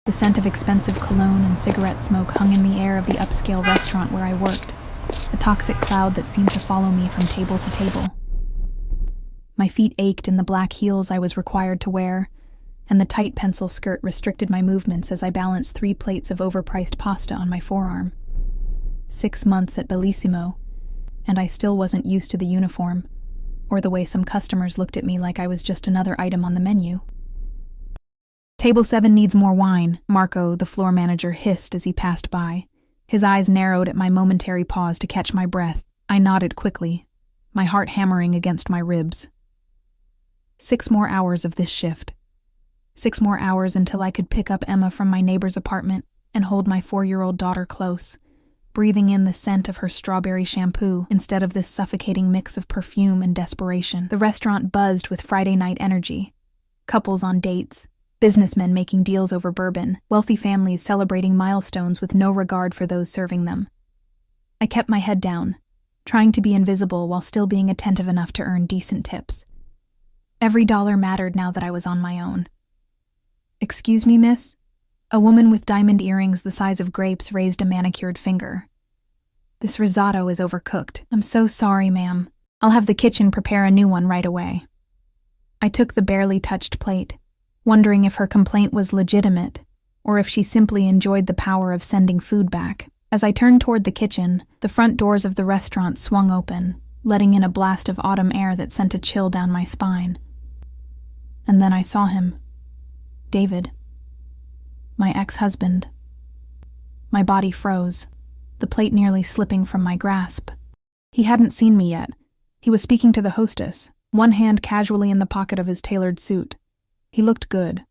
The scent of expensive cologne and cigarette smoke hung in the air of the upscale restaurant where I worked, a toxic cloud that seemed to follow me from table to table. My feet ached in the black heels I was required to wear, and the tight pencil skirt restricted my movements as I balanced 3 plates of overpriced pasta on my forearm. 6 months at Bellissimo, and I still wasn't used to the uniform, or the way some customers looked at me like I was just another item on the menu. "Table 7 needs more wine," Marco, the floor manager, hissed as he passed by. His eyes narrowed at my momentary pause to catch my breath. I nodded quickly, my heart hammering against my ribs. 6 more hours of this shift. 6 more hours until I could pick up Emma from my neighbor's apartment and hold my 4-year-old daughter close, breathing in the scent of her strawberry shampoo instead of this suffocating mix of perfume and desperation. The restaurant buzzed with Friday night energy. Couples on dates, businessmen making deals over bourbon, wealthy families celebrating milestones with no regard for those serving them. I kept my head down, trying to be invisible while still being attentive enough to earn decent tips. Every dollar mattered now that I was on my own. "Excuse me, miss?" A woman with diamond earrings the size of grapes raised a manicured finger. "This risotto is overcooked. I'm so sorry, ma'am. I'll have the kitchen prepare a new one right away." I took the barely touched plate, wondering if her complaint was legitimate, or if she simply enjoyed the power of sending food back. As I turned toward the kitchen, the front doors of the restaurant swung open, letting in a blast of autumn air that sent a chill down my spine. And then I saw him. David. My ex-husband. My body froze, the plate nearly slipping from my grasp. He hadn't seen me yet. He was speaking to the hostess, one hand casually in the pocket of his tailored suit. He looked good.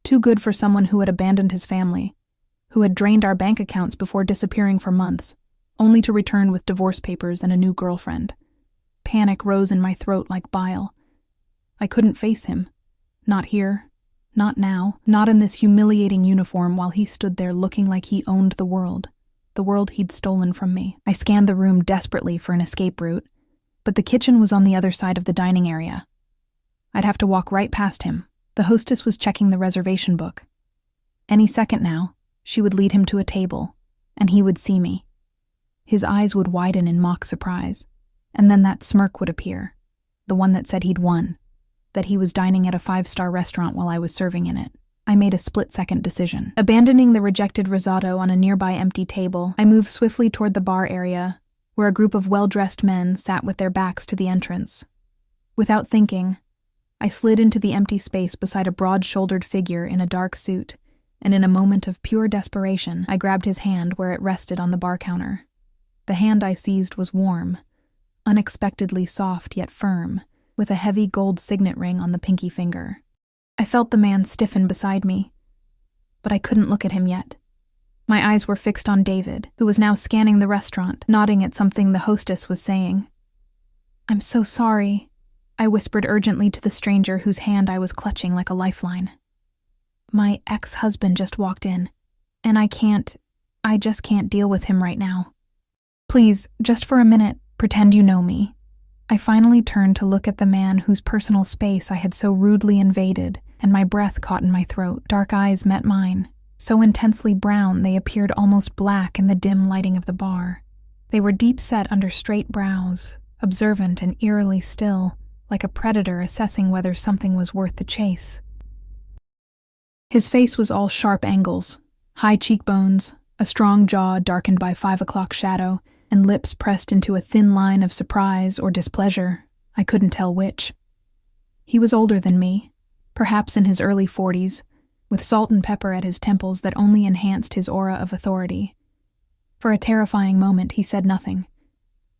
Too good for someone who had abandoned his family, who had drained our bank accounts before disappearing for months, only to return with divorce papers and a new girlfriend. Panic rose in my throat like bile. I couldn't face him. Not here. Not now, not in this humiliating uniform while he stood there looking like he owned the world he'd stolen from me. I scanned the room desperately for an escape route, but the kitchen was on the other side of the dining area. I'd have to walk right past him. The hostess was checking the reservation book. Any second now, she would lead him to a table, and he would see me. His eyes would widen in mock surprise, and then that smirk would appear, the one that said he'd won, that he was dining at a 5-star restaurant while I was serving in it. I made a split-second decision. Abandoning the rejected risotto on a nearby empty table, I moved swiftly toward the bar area, where a group of well-dressed men sat with their backs to the entrance. Without thinking, I slid into the empty space beside a broad-shouldered figure in a dark suit, and in a moment of pure desperation, I grabbed his hand where it rested on the bar counter. The hand I seized was warm, unexpectedly soft yet firm, with a heavy gold signet ring on the pinky finger. I felt the man stiffen beside me, but I couldn't look at him yet. My eyes were fixed on David, who was now scanning the restaurant, nodding at something the hostess was saying. "I'm so sorry," I whispered urgently to the stranger whose hand I was clutching like a lifeline. "My ex-husband just walked in, and I just can't deal with him right now. Please, just for a minute, pretend you know me." I finally turned to look at the man whose personal space I had so rudely invaded, and my breath caught in my throat. Dark eyes met mine, so intensely brown they appeared almost black in the dim lighting of the bar. They were deep-set under straight brows, observant and eerily still, like a predator assessing whether something was worth the chase. His face was all sharp angles, high cheekbones, a strong jaw darkened by 5 o'clock shadow, and lips pressed into a thin line of surprise or displeasure. I couldn't tell which. He was older than me, perhaps in his early 40s, with salt and pepper at his temples that only enhanced his aura of authority. For a terrifying moment, he said nothing,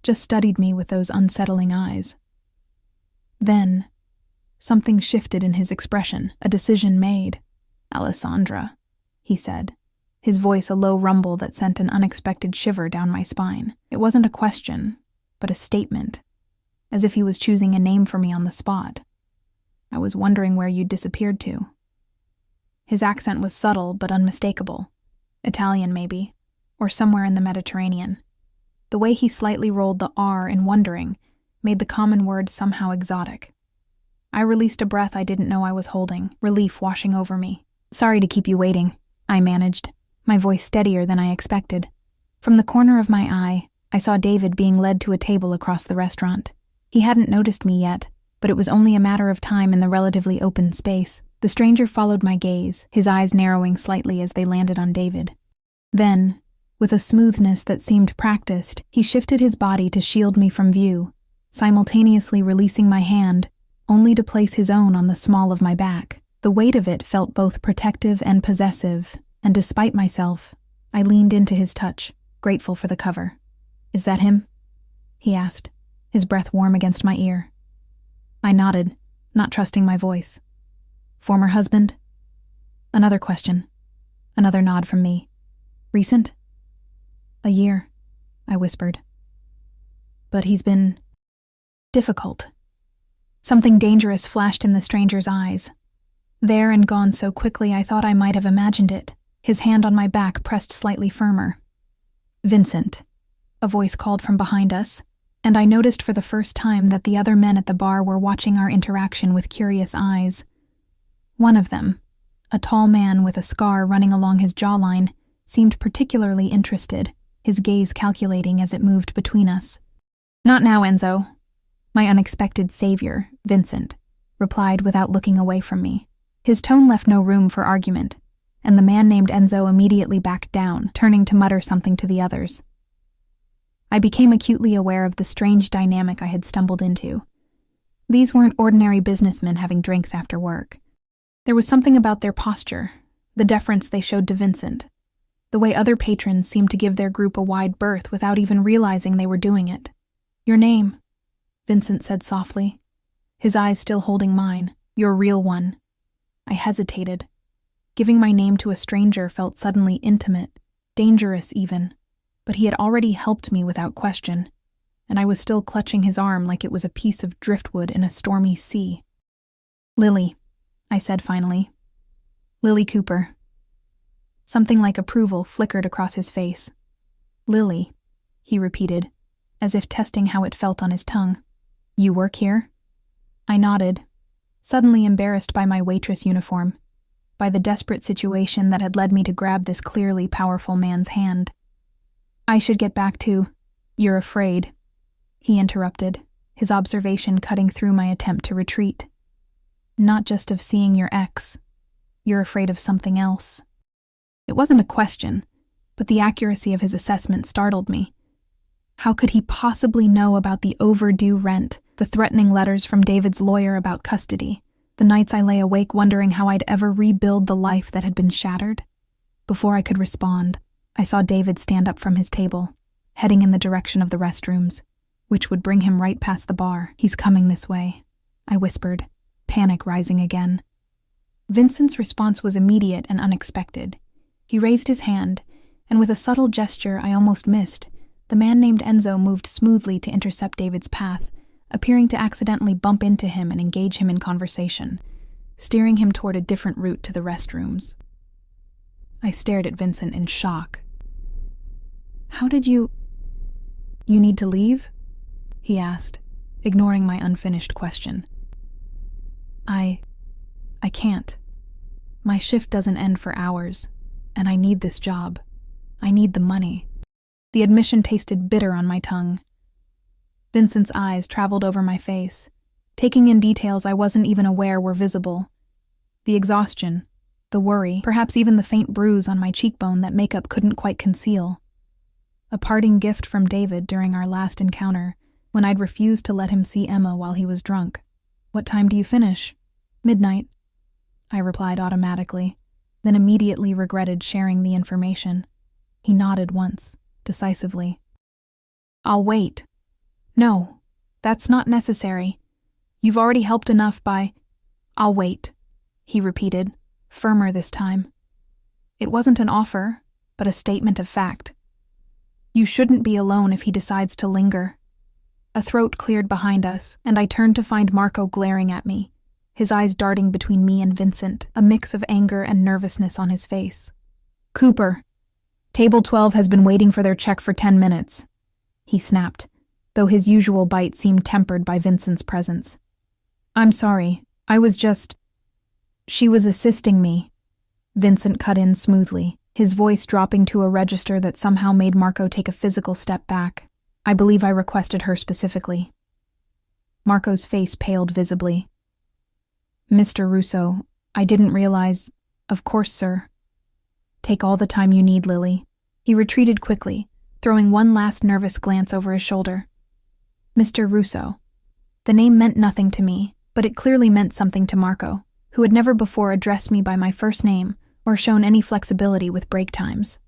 just studied me with those unsettling eyes. Then, something shifted in his expression, a decision made. "Alessandra," he said, his voice a low rumble that sent an unexpected shiver down my spine. It wasn't a question, but a statement, as if he was choosing a name for me on the spot. "I was wondering where you'd disappeared to." His accent was subtle but unmistakable. Italian, maybe, or somewhere in the Mediterranean. The way he slightly rolled the R in wondering made the common word somehow exotic. I released a breath I didn't know I was holding, relief washing over me. "Sorry to keep you waiting. I managed, my voice steadier than I expected. From the corner of my eye, I saw David being led to a table across the restaurant. He hadn't noticed me yet, but it was only a matter of time in the relatively open space. The stranger followed my gaze, his eyes narrowing slightly as they landed on David. Then, with a smoothness that seemed practiced, he shifted his body to shield me from view, simultaneously releasing my hand, only to place his own on the small of my back. The weight of it felt both protective and possessive, and despite myself, I leaned into his touch, grateful for the cover. "Is that him?" he asked, his breath warm against my ear. I nodded, not trusting my voice. "Former husband?" Another question. Another nod from me. "Recent?" "A year," I whispered. "But he's been difficult." Something dangerous flashed in the stranger's eyes. There and gone so quickly I thought I might have imagined it, his hand on my back pressed slightly firmer. "Vincent," a voice called from behind us, and I noticed for the first time that the other men at the bar were watching our interaction with curious eyes. One of them, a tall man with a scar running along his jawline, seemed particularly interested, his gaze calculating as it moved between us. "Not now, Enzo." My unexpected savior, Vincent, replied without looking away from me. His tone left no room for argument, and the man named Enzo immediately backed down, turning to mutter something to the others. I became acutely aware of the strange dynamic I had stumbled into. These weren't ordinary businessmen having drinks after work. There was something about their posture, the deference they showed to Vincent, the way other patrons seemed to give their group a wide berth without even realizing they were doing it. "Your name," Vincent said softly, his eyes still holding mine. "Your real one." I hesitated. Giving my name to a stranger felt suddenly intimate, dangerous even, but he had already helped me without question, and I was still clutching his arm like it was a piece of driftwood in a stormy sea. "Lily," I said finally. "Lily Cooper." Something like approval flickered across his face. "Lily," he repeated, as if testing how it felt on his tongue. "You work here?" I nodded, suddenly embarrassed by my waitress uniform, by the desperate situation that had led me to grab this clearly powerful man's hand. "I should get back to, you're afraid," he interrupted, his observation cutting through my attempt to retreat. "Not just of seeing your ex. You're afraid of something else." It wasn't a question, but the accuracy of his assessment startled me. How could he possibly know about the overdue rent, the threatening letters from David's lawyer about custody, the nights I lay awake wondering how I'd ever rebuild the life that had been shattered? Before I could respond, I saw David stand up from his table, heading in the direction of the restrooms, which would bring him right past the bar. "He's coming this way," I whispered, panic rising again. Vincent's response was immediate and unexpected. He raised his hand, and with a subtle gesture I almost missed, the man named Enzo moved smoothly to intercept David's path, appearing to accidentally bump into him and engage him in conversation, steering him toward a different route to the restrooms. I stared at Vincent in shock. "How did you need to leave?" he asked, ignoring my unfinished question. I can't. My shift doesn't end for hours, and I need this job. I need the money." The admission tasted bitter on my tongue. Vincent's eyes traveled over my face, taking in details I wasn't even aware were visible. The exhaustion, the worry, perhaps even the faint bruise on my cheekbone that makeup couldn't quite conceal. A parting gift from David during our last encounter, when I'd refused to let him see Emma while he was drunk. "What time do you finish?" "Midnight," I replied automatically, then immediately regretted sharing the information. He nodded once, decisively. "I'll wait." "No, that's not necessary. You've already helped enough by—" "I'll wait," he repeated, firmer this time. It wasn't an offer, but a statement of fact. "You shouldn't be alone if he decides to linger." A throat cleared behind us, and I turned to find Marco glaring at me, his eyes darting between me and Vincent, a mix of anger and nervousness on his face. "Cooper, Table 12 has been waiting for their check for 10 minutes, he snapped, though his usual bite seemed tempered by Vincent's presence. "I'm sorry, I was just—" "She was assisting me," Vincent cut in smoothly, his voice dropping to a register that somehow made Marco take a physical step back. I believe I requested her specifically. Marco's face paled visibly. Mr. Russo, I didn't realize... Of course, sir. Take all the time you need, Lily. He retreated quickly, throwing one last nervous glance over his shoulder. Mr. Russo. The name meant nothing to me, but it clearly meant something to Marco, who had never before addressed me by my first name or shown any flexibility with break times.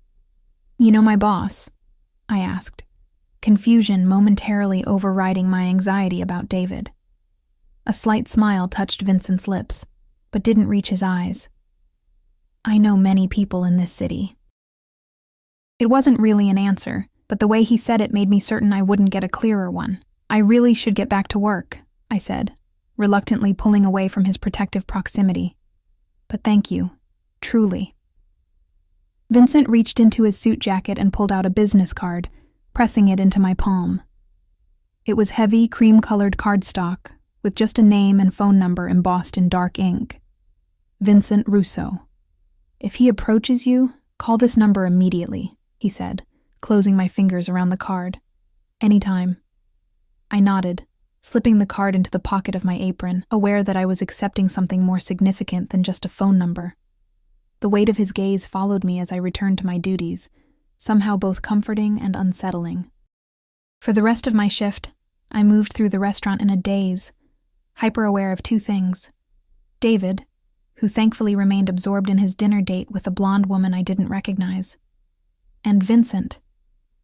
You know my boss? I asked, confusion momentarily overriding my anxiety about David. A slight smile touched Vincent's lips, but didn't reach his eyes. I know many people in this city. It wasn't really an answer, but the way he said it made me certain I wouldn't get a clearer one. I really should get back to work, I said, reluctantly pulling away from his protective proximity. But thank you, truly. Vincent reached into his suit jacket and pulled out a business card, pressing it into my palm. It was heavy, cream-colored cardstock, with just a name and phone number embossed in dark ink. Vincent Russo. If he approaches you, call this number immediately, he said, closing my fingers around the card. Anytime. I nodded, slipping the card into the pocket of my apron, aware that I was accepting something more significant than just a phone number. The weight of his gaze followed me as I returned to my duties, somehow both comforting and unsettling. For the rest of my shift, I moved through the restaurant in a daze, hyper-aware of two things. David, who thankfully remained absorbed in his dinner date with a blonde woman I didn't recognize, and Vincent,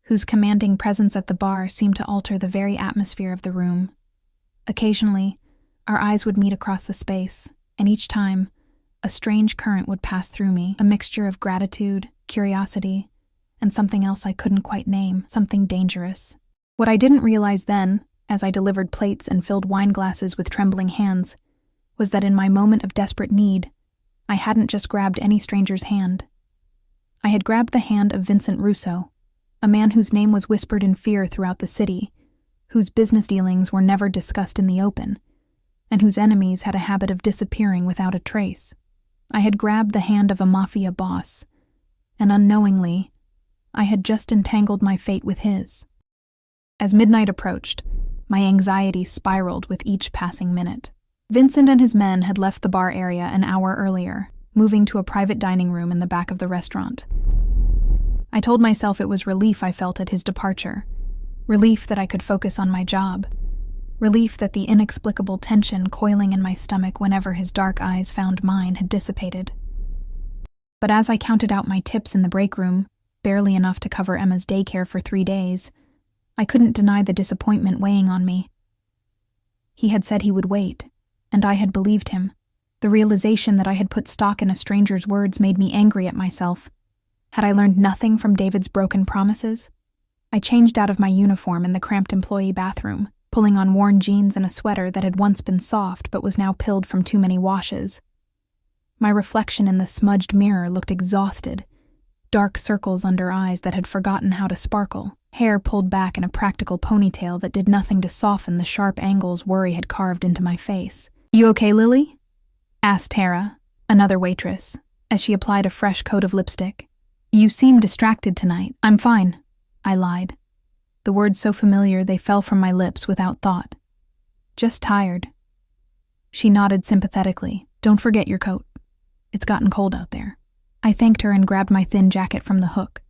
whose commanding presence at the bar seemed to alter the very atmosphere of the room. Occasionally, our eyes would meet across the space, and each time, a strange current would pass through me, a mixture of gratitude, curiosity, and something else I couldn't quite name, something dangerous. What I didn't realize then, as I delivered plates and filled wine glasses with trembling hands, was that in my moment of desperate need, I hadn't just grabbed any stranger's hand. I had grabbed the hand of Vincent Russo, a man whose name was whispered in fear throughout the city, whose business dealings were never discussed in the open, and whose enemies had a habit of disappearing without a trace. I had grabbed the hand of a mafia boss, and unknowingly, I had just entangled my fate with his. As midnight approached, my anxiety spiraled with each passing minute. Vincent and his men had left the bar area an hour earlier, moving to a private dining room in the back of the restaurant. I told myself it was relief I felt at his departure, relief that I could focus on my job, relief that the inexplicable tension coiling in my stomach whenever his dark eyes found mine had dissipated. But as I counted out my tips in the break room, barely enough to cover Emma's daycare for 3 days, I couldn't deny the disappointment weighing on me. He had said he would wait, and I had believed him. The realization that I had put stock in a stranger's words made me angry at myself. Had I learned nothing from David's broken promises? I changed out of my uniform in the cramped employee bathroom, pulling on worn jeans and a sweater that had once been soft but was now pilled from too many washes. My reflection in the smudged mirror looked exhausted, dark circles under eyes that had forgotten how to sparkle, hair pulled back in a practical ponytail that did nothing to soften the sharp angles worry had carved into my face. "You okay, Lily?" asked Tara, another waitress, as she applied a fresh coat of lipstick. "You seem distracted tonight." "I'm fine," I lied, the words so familiar they fell from my lips without thought. "Just tired." She nodded sympathetically. "Don't forget your coat. It's gotten cold out there." I thanked her and grabbed my thin jacket from the hook,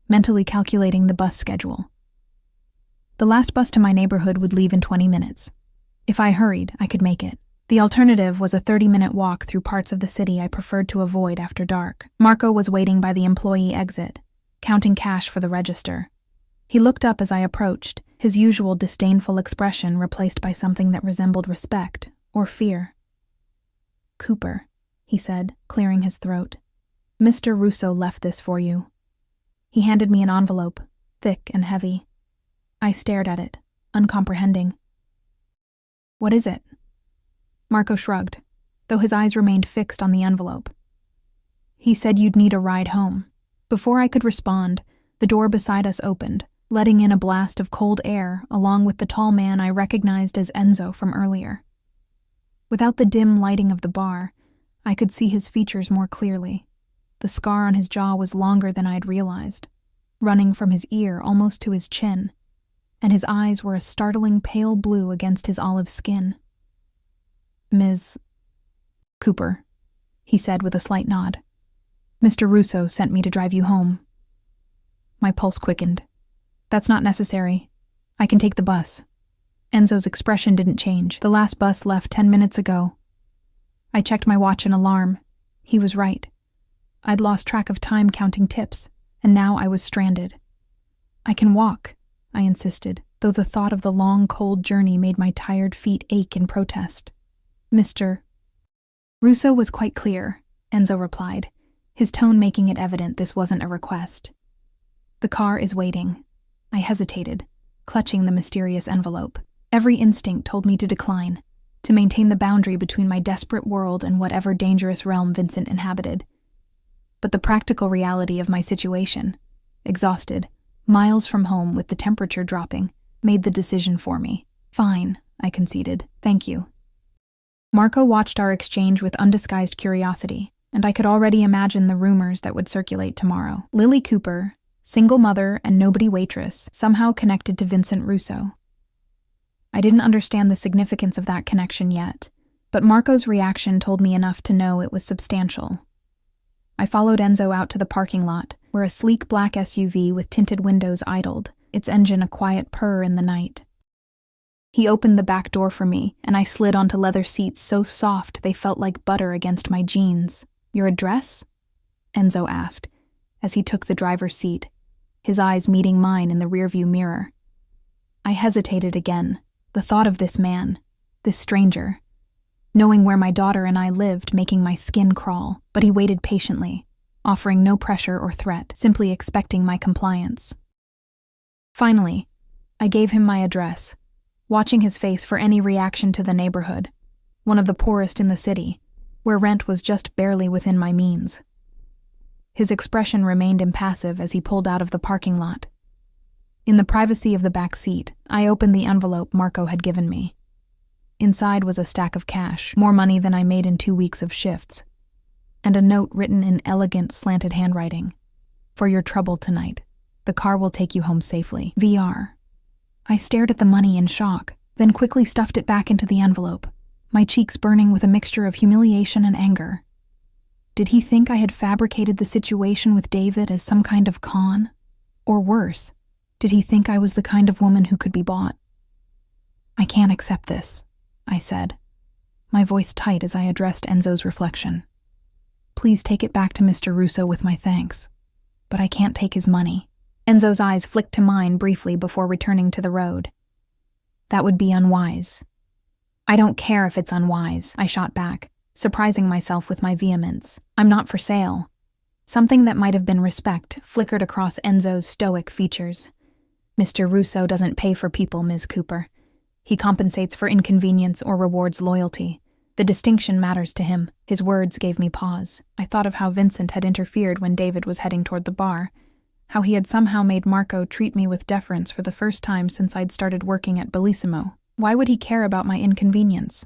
mentally calculating the bus schedule. The last bus to my neighborhood would leave in 20 minutes. If I hurried, I could make it. The alternative was a 30-minute walk through parts of the city I preferred to avoid after dark. Marco was waiting by the employee exit, counting cash for the register. He looked up as I approached, his usual disdainful expression replaced by something that resembled respect or fear. "Cooper," he said, clearing his throat. "Mr. Russo left this for you." He handed me an envelope, thick and heavy. I stared at it, uncomprehending. "What is it?" Marco shrugged, though his eyes remained fixed on the envelope. "He said you'd need a ride home." Before I could respond, the door beside us opened, letting in a blast of cold air along with the tall man I recognized as Enzo from earlier. Without the dim lighting of the bar, I could see his features more clearly. The scar on his jaw was longer than I'd realized, running from his ear almost to his chin, and his eyes were a startling pale blue against his olive skin. "Ms. Cooper," he said with a slight nod. "Mr. Russo sent me to drive you home." My pulse quickened. "That's not necessary. I can take the bus." Enzo's expression didn't change. "The last bus left 10 minutes ago." I checked my watch and alarm. He was right. I'd lost track of time counting tips, and now I was stranded. "I can walk," I insisted, though the thought of the long, cold journey made my tired feet ache in protest. "Mr. Russo was quite clear," Enzo replied, his tone making it evident this wasn't a request. "The car is waiting." I hesitated, clutching the mysterious envelope. Every instinct told me to decline, to maintain the boundary between my desperate world and whatever dangerous realm Vincent inhabited. But the practical reality of my situation, exhausted, miles from home with the temperature dropping, made the decision for me. "Fine," I conceded. "Thank you." Marco watched our exchange with undisguised curiosity, and I could already imagine the rumors that would circulate tomorrow. Lily Cooper, single mother and nobody waitress, somehow connected to Vincent Russo. I didn't understand the significance of that connection yet, but Marco's reaction told me enough to know it was substantial. I followed Enzo out to the parking lot, where a sleek black SUV with tinted windows idled, its engine a quiet purr in the night. He opened the back door for me, and I slid onto leather seats so soft they felt like butter against my jeans. "Your address?" Enzo asked, as he took the driver's seat, his eyes meeting mine in the rearview mirror. I hesitated again, the thought of this man, this stranger, knowing where my daughter and I lived, making my skin crawl, but he waited patiently, offering no pressure or threat, simply expecting my compliance. Finally, I gave him my address, watching his face for any reaction to the neighborhood, one of the poorest in the city, where rent was just barely within my means. His expression remained impassive as he pulled out of the parking lot. In the privacy of the back seat, I opened the envelope Marco had given me. Inside was a stack of cash, more money than I made in 2 weeks of shifts, and a note written in elegant, slanted handwriting. "For your trouble tonight. The car will take you home safely. VR." I stared at the money in shock, then quickly stuffed it back into the envelope, my cheeks burning with a mixture of humiliation and anger. Did he think I had fabricated the situation with David as some kind of con? Or worse, did he think I was the kind of woman who could be bought? "I can't accept this," I said, my voice tight as I addressed Enzo's reflection. "Please take it back to Mr. Russo with my thanks, but I can't take his money." Enzo's eyes flicked to mine briefly before returning to the road. "That would be unwise." "I don't care if it's unwise," I shot back, surprising myself with my vehemence. "I'm not for sale." Something that might have been respect flickered across Enzo's stoic features. "Mr. Russo doesn't pay for people, Ms. Cooper. He compensates for inconvenience or rewards loyalty. The distinction matters to him." His words gave me pause. I thought of how Vincent had interfered when David was heading toward the bar, how he had somehow made Marco treat me with deference for the first time since I'd started working at Bellissimo. Why would he care about my inconvenience?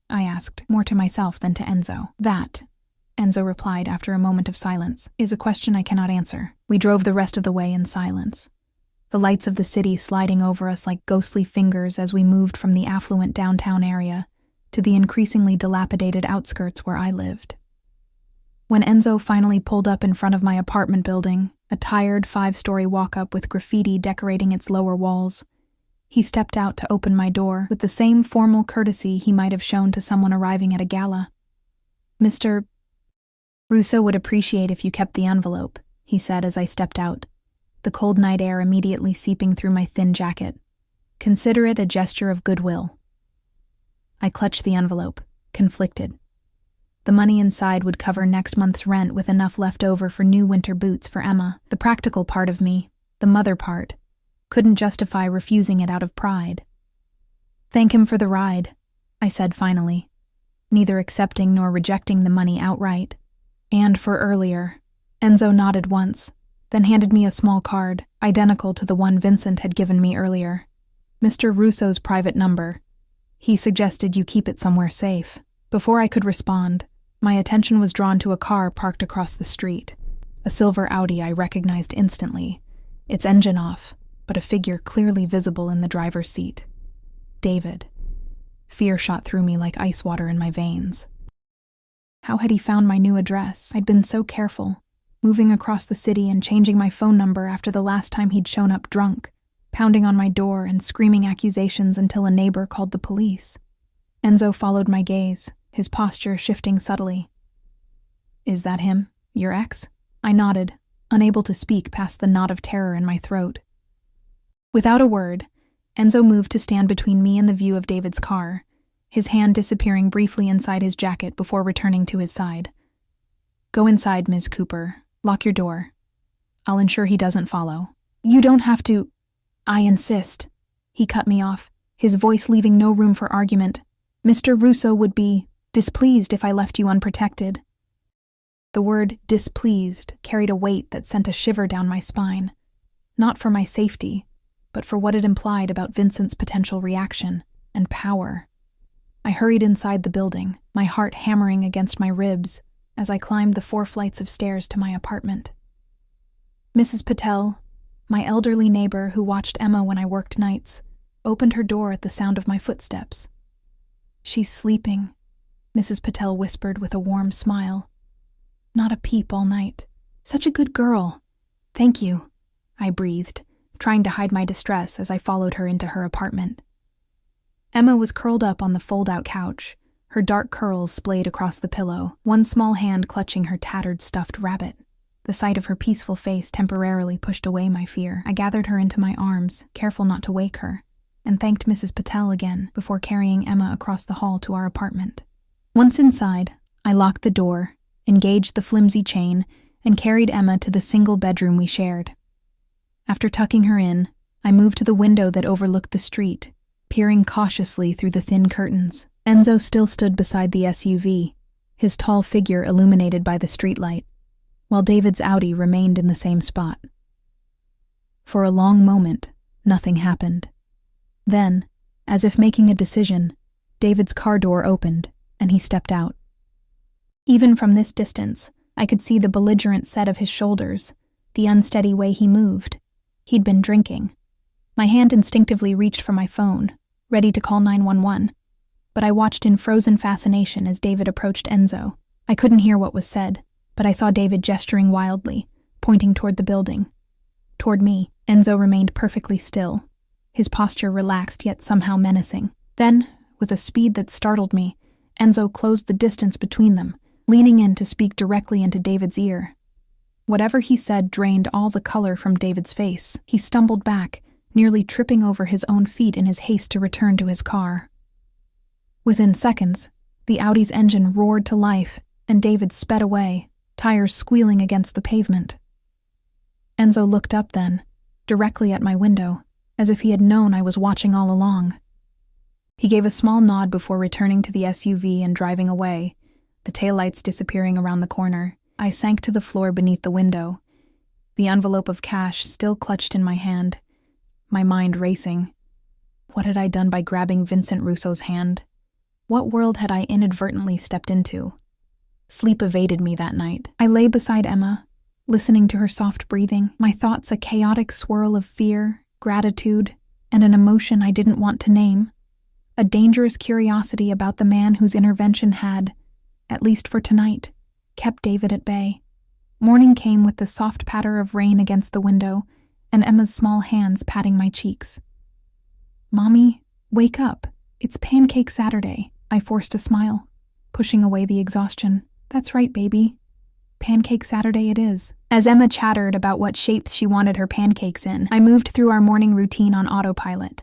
I asked, more to myself than to Enzo. "That," Enzo replied after a moment of silence, "is a question I cannot answer." We drove the rest of the way in silence, the lights of the city sliding over us like ghostly fingers as we moved from the affluent downtown area to the increasingly dilapidated outskirts where I lived. When Enzo finally pulled up in front of my apartment building, a tired 5-story walk-up with graffiti decorating its lower walls, he stepped out to open my door with the same formal courtesy he might have shown to someone arriving at a gala. "Mr. Russo would appreciate if you kept the envelope," he said as I stepped out, the cold night air immediately seeping through my thin jacket. "Consider it a gesture of goodwill." I clutched the envelope, conflicted. The money inside would cover next month's rent with enough left over for new winter boots for Emma. The practical part of me, the mother part, couldn't justify refusing it out of pride. "Thank him for the ride," I said finally, neither accepting nor rejecting the money outright. "And for earlier." Enzo nodded once, then handed me a small card, identical to the one Vincent had given me earlier. "Mr. Russo's private number. He suggested you keep it somewhere safe." Before I could respond, My attention was drawn to a car parked across the street. A silver Audi I recognized instantly, its engine off, but a figure clearly visible in the driver's seat. David. Fear shot through me like ice water in my veins. How had he found my new address? I'd been so careful, moving across the city and changing my phone number after the last time he'd shown up drunk, pounding on my door and screaming accusations until a neighbor called the police. Enzo followed my gaze, his posture shifting subtly. "Is that him? Your ex?" I nodded, unable to speak past the knot of terror in my throat. Without a word, Enzo moved to stand between me and the view of David's car, his hand disappearing briefly inside his jacket before returning to his side. "Go inside, Ms. Cooper. Lock your door. I'll ensure he doesn't follow." "You don't have to." "I insist." He cut me off, his voice leaving no room for argument. "Mr. Russo would be displeased if I left you unprotected." The word displeased carried a weight that sent a shiver down my spine, not for my safety, but for what it implied about Vincent's potential reaction and power. I hurried inside the building, my heart hammering against my ribs as I climbed the 4 flights of stairs to my apartment. Mrs. Patel, my elderly neighbor who watched Emma when I worked nights, opened her door at the sound of my footsteps. "She's sleeping," Mrs. Patel whispered with a warm smile. "Not a peep all night. Such a good girl." "Thank you," I breathed, trying to hide my distress as I followed her into her apartment. Emma was curled up on the fold-out couch, her dark curls splayed across the pillow, one small hand clutching her tattered stuffed rabbit. The sight of her peaceful face temporarily pushed away my fear. I gathered her into my arms, careful not to wake her, and thanked Mrs. Patel again before carrying Emma across the hall to our apartment. Once inside, I locked the door, engaged the flimsy chain, and carried Emma to the single bedroom we shared. After tucking her in, I moved to the window that overlooked the street, peering cautiously through the thin curtains. Enzo still stood beside the SUV, his tall figure illuminated by the streetlight, while David's Audi remained in the same spot. For a long moment, nothing happened. Then, as if making a decision, David's car door opened, and he stepped out. Even from this distance, I could see the belligerent set of his shoulders, the unsteady way he moved. He'd been drinking. My hand instinctively reached for my phone, ready to call 911, but I watched in frozen fascination as David approached Enzo. I couldn't hear what was said, but I saw David gesturing wildly, pointing toward the building. Toward me, Enzo remained perfectly still, his posture relaxed yet somehow menacing. Then, with a speed that startled me, Enzo closed the distance between them, leaning in to speak directly into David's ear. Whatever he said drained all the color from David's face. He stumbled back, nearly tripping over his own feet in his haste to return to his car. Within seconds, the Audi's engine roared to life, and David sped away, tires squealing against the pavement. Enzo looked up then, directly at my window, as if he had known I was watching all along. He gave a small nod before returning to the SUV and driving away, the taillights disappearing around the corner. I sank to the floor beneath the window, the envelope of cash still clutched in my hand, my mind racing. What had I done by grabbing Vincent Russo's hand? What world had I inadvertently stepped into? Sleep evaded me that night. I lay beside Emma, listening to her soft breathing, my thoughts a chaotic swirl of fear, gratitude, and an emotion I didn't want to name. A dangerous curiosity about the man whose intervention had, at least for tonight, kept David at bay. Morning came with the soft patter of rain against the window, and Emma's small hands patting my cheeks. "Mommy, wake up. It's Pancake Saturday." I forced a smile, pushing away the exhaustion. "That's right, baby. Pancake Saturday it is." As Emma chattered about what shapes she wanted her pancakes in, I moved through our morning routine on autopilot,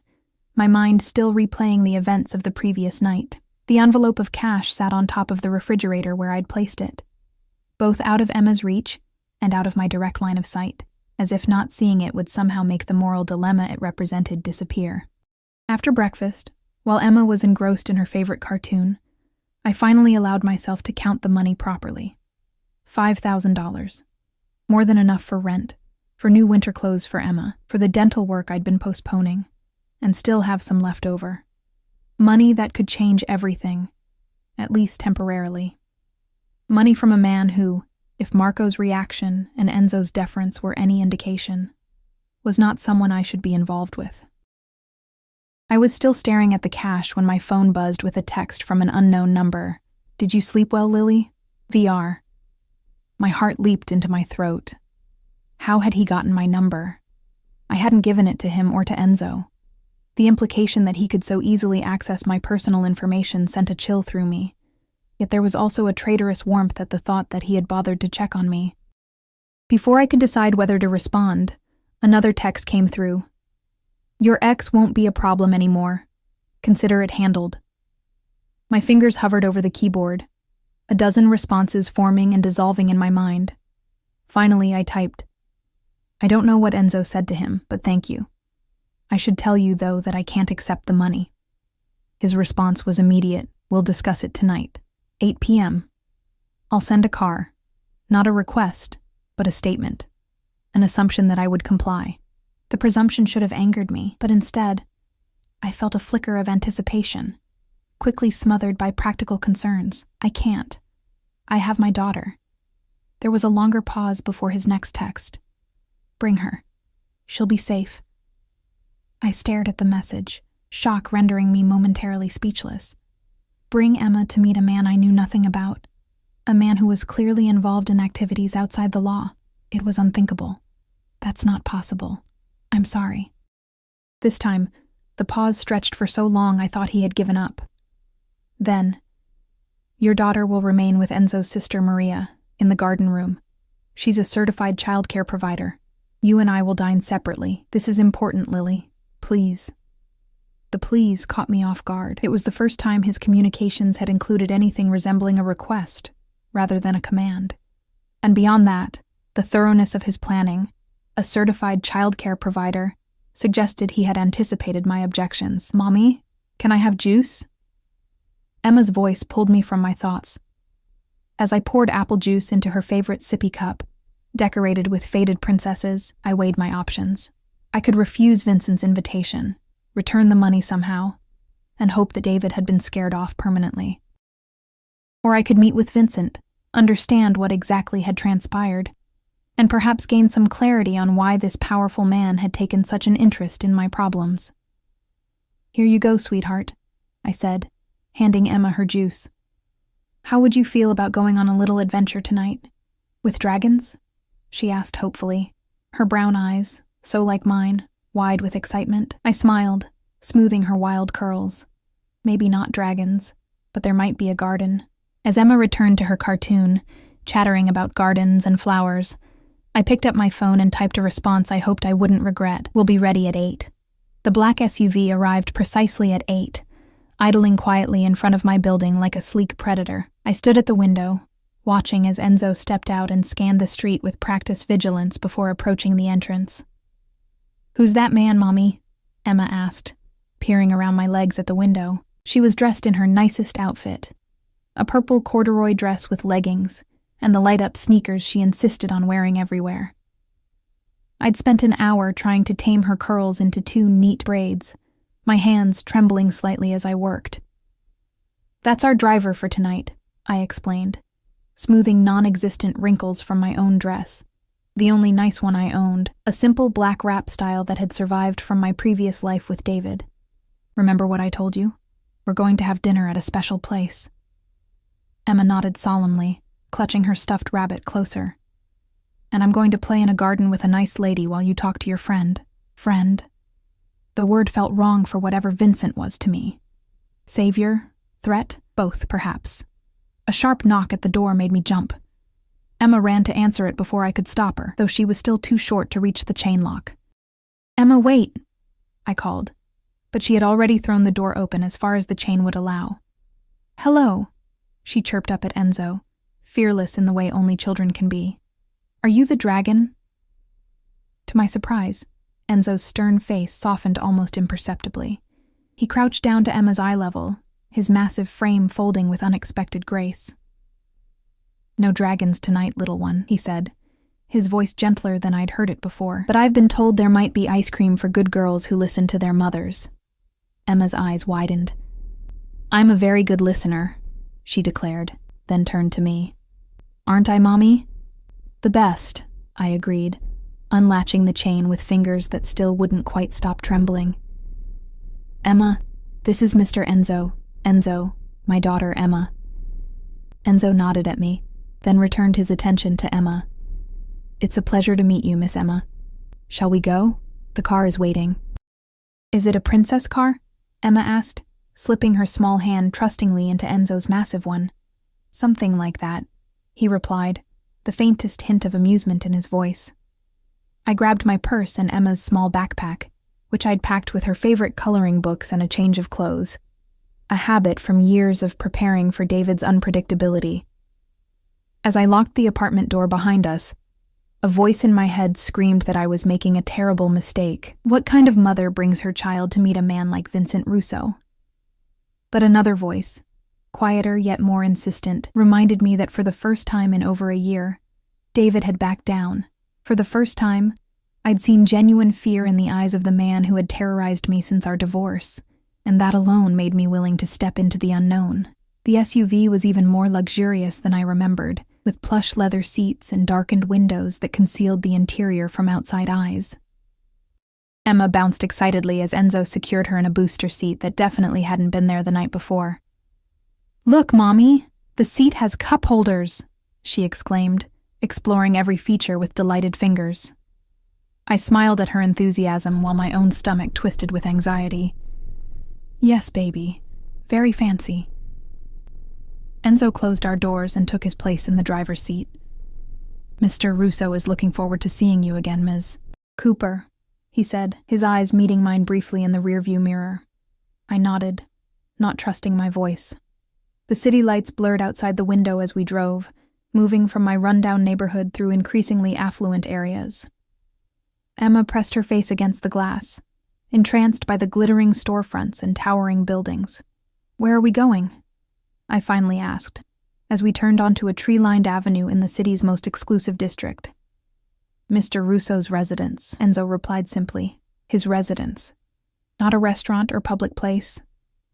my mind still replaying the events of the previous night. The envelope of cash sat on top of the refrigerator where I'd placed it, both out of Emma's reach and out of my direct line of sight, as if not seeing it would somehow make the moral dilemma it represented disappear. After breakfast, while Emma was engrossed in her favorite cartoon, I finally allowed myself to count the money properly. $5,000. More than enough for rent, for new winter clothes for Emma, for the dental work I'd been postponing, and still have some left over. Money that could change everything, at least temporarily. Money from a man who, if Marco's reaction and Enzo's deference were any indication, was not someone I should be involved with. I was still staring at the cash when my phone buzzed with a text from an unknown number. "Did you sleep well, Lily? VR." My heart leaped into my throat. How had he gotten my number? I hadn't given it to him or to Enzo. The implication that he could so easily access my personal information sent a chill through me. Yet there was also a traitorous warmth at the thought that he had bothered to check on me. Before I could decide whether to respond, another text came through. "Your ex won't be a problem anymore. Consider it handled." My fingers hovered over the keyboard, a dozen responses forming and dissolving in my mind. Finally, I typed, "I don't know what Enzo said to him, but thank you. I should tell you, though, that I can't accept the money." His response was immediate. "We'll discuss it tonight, 8 p.m. I'll send a car. Not a request, but a statement. An assumption that I would comply." The presumption should have angered me, but instead, I felt a flicker of anticipation, quickly smothered by practical concerns. "I can't. I have my daughter." There was a longer pause before his next text. "Bring her. She'll be safe." I stared at the message, shock rendering me momentarily speechless. Bring Emma to meet a man I knew nothing about, a man who was clearly involved in activities outside the law. It was unthinkable. "That's not possible. I'm sorry." This time, the pause stretched for so long I thought he had given up. Then, "Your daughter will remain with Enzo's sister Maria, in the garden room. She's a certified childcare provider. You and I will dine separately. This is important, Lily. Please." The please caught me off guard. It was the first time his communications had included anything resembling a request, rather than a command. And beyond that, the thoroughness of his planning, a certified childcare provider, suggested he had anticipated my objections. "Mommy, can I have juice?" Emma's voice pulled me from my thoughts. As I poured apple juice into her favorite sippy cup, decorated with faded princesses, I weighed my options. I could refuse Vincent's invitation, return the money somehow, and hope that David had been scared off permanently. Or I could meet with Vincent, understand what exactly had transpired, and perhaps gain some clarity on why this powerful man had taken such an interest in my problems. "Here you go, sweetheart," I said, handing Emma her juice. "How would you feel about going on a little adventure tonight? With dragons?" she asked hopefully, her brown eyes, so like mine, wide with excitement. I smiled, smoothing her wild curls. Maybe not dragons, but there might be a garden. As Emma returned to her cartoon, chattering about gardens and flowers, I picked up my phone and typed a response I hoped I wouldn't regret. "We'll be ready at 8. The black SUV arrived precisely at 8, idling quietly in front of my building like a sleek predator. I stood at the window, watching as Enzo stepped out and scanned the street with practiced vigilance before approaching the entrance. "Who's that man, Mommy?" Emma asked, peering around my legs at the window. She was dressed in her nicest outfit, a purple corduroy dress with leggings, and the light-up sneakers she insisted on wearing everywhere. I'd spent an hour trying to tame her curls into 2 neat braids, my hands trembling slightly as I worked. "That's our driver for tonight," I explained, smoothing non-existent wrinkles from my own dress, the only nice one I owned, a simple black wrap style that had survived from my previous life with David. "Remember what I told you? We're going to have dinner at a special place." Emma nodded solemnly, clutching her stuffed rabbit closer. "And I'm going to play in a garden with a nice lady while you talk to your friend." Friend? The word felt wrong for whatever Vincent was to me. Savior? Threat? Both, perhaps. A sharp knock at the door made me jump. Emma ran to answer it before I could stop her, though she was still too short to reach the chain lock. "Emma, wait," I called, but she had already thrown the door open as far as the chain would allow. "Hello," she chirped up at Enzo, fearless in the way only children can be. "Are you the dragon?" To my surprise, Enzo's stern face softened almost imperceptibly. He crouched down to Emma's eye level, his massive frame folding with unexpected grace. "No dragons tonight, little one," he said, his voice gentler than I'd heard it before. "But I've been told there might be ice cream for good girls who listen to their mothers." Emma's eyes widened. "I'm a very good listener," she declared, then turned to me. Aren't I, Mommy? The best, I agreed, unlatching the chain with fingers that still wouldn't quite stop trembling. Emma, this is Mr. Enzo. Enzo, my daughter Emma. Enzo nodded at me, then returned his attention to Emma. It's a pleasure to meet you, Miss Emma. Shall we go? The car is waiting. Is it a princess car? Emma asked, slipping her small hand trustingly into Enzo's massive one. Something like that, he replied, the faintest hint of amusement in his voice. I grabbed my purse and Emma's small backpack, which I'd packed with her favorite coloring books and a change of clothes, a habit from years of preparing for David's unpredictability. As I locked the apartment door behind us, a voice in my head screamed that I was making a terrible mistake. What kind of mother brings her child to meet a man like Vincent Russo? But another voice, quieter yet more insistent, reminded me that for the first time in over a year, David had backed down. For the first time, I'd seen genuine fear in the eyes of the man who had terrorized me since our divorce, and that alone made me willing to step into the unknown. The SUV was even more luxurious than I remembered, with plush leather seats and darkened windows that concealed the interior from outside eyes. Emma bounced excitedly as Enzo secured her in a booster seat that definitely hadn't been there the night before. "Look, Mommy, the seat has cup holders," she exclaimed, exploring every feature with delighted fingers. I smiled at her enthusiasm while my own stomach twisted with anxiety. "Yes, baby. Very fancy." Enzo closed our doors and took his place in the driver's seat. "Mr. Russo is looking forward to seeing you again, Ms. Cooper," he said, his eyes meeting mine briefly in the rearview mirror. I nodded, not trusting my voice. The city lights blurred outside the window as we drove, moving from my rundown neighborhood through increasingly affluent areas. Emma pressed her face against the glass, entranced by the glittering storefronts and towering buildings. "Where are we going?" I finally asked, as we turned onto a tree-lined avenue in the city's most exclusive district. "Mr. Russo's residence," Enzo replied simply. "His residence. Not a restaurant or public place,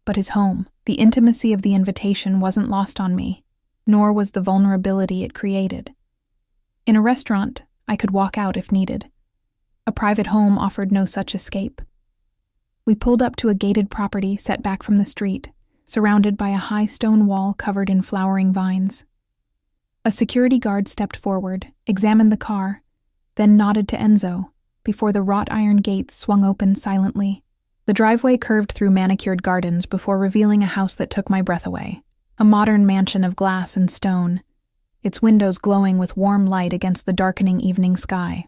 but his home." The intimacy of the invitation wasn't lost on me, nor was the vulnerability it created. In a restaurant, I could walk out if needed. A private home offered no such escape. We pulled up to a gated property set back from the street, surrounded by a high stone wall covered in flowering vines. A security guard stepped forward, examined the car, then nodded to Enzo, before the wrought iron gates swung open silently. The driveway curved through manicured gardens before revealing a house that took my breath away. A modern mansion of glass and stone, its windows glowing with warm light against the darkening evening sky.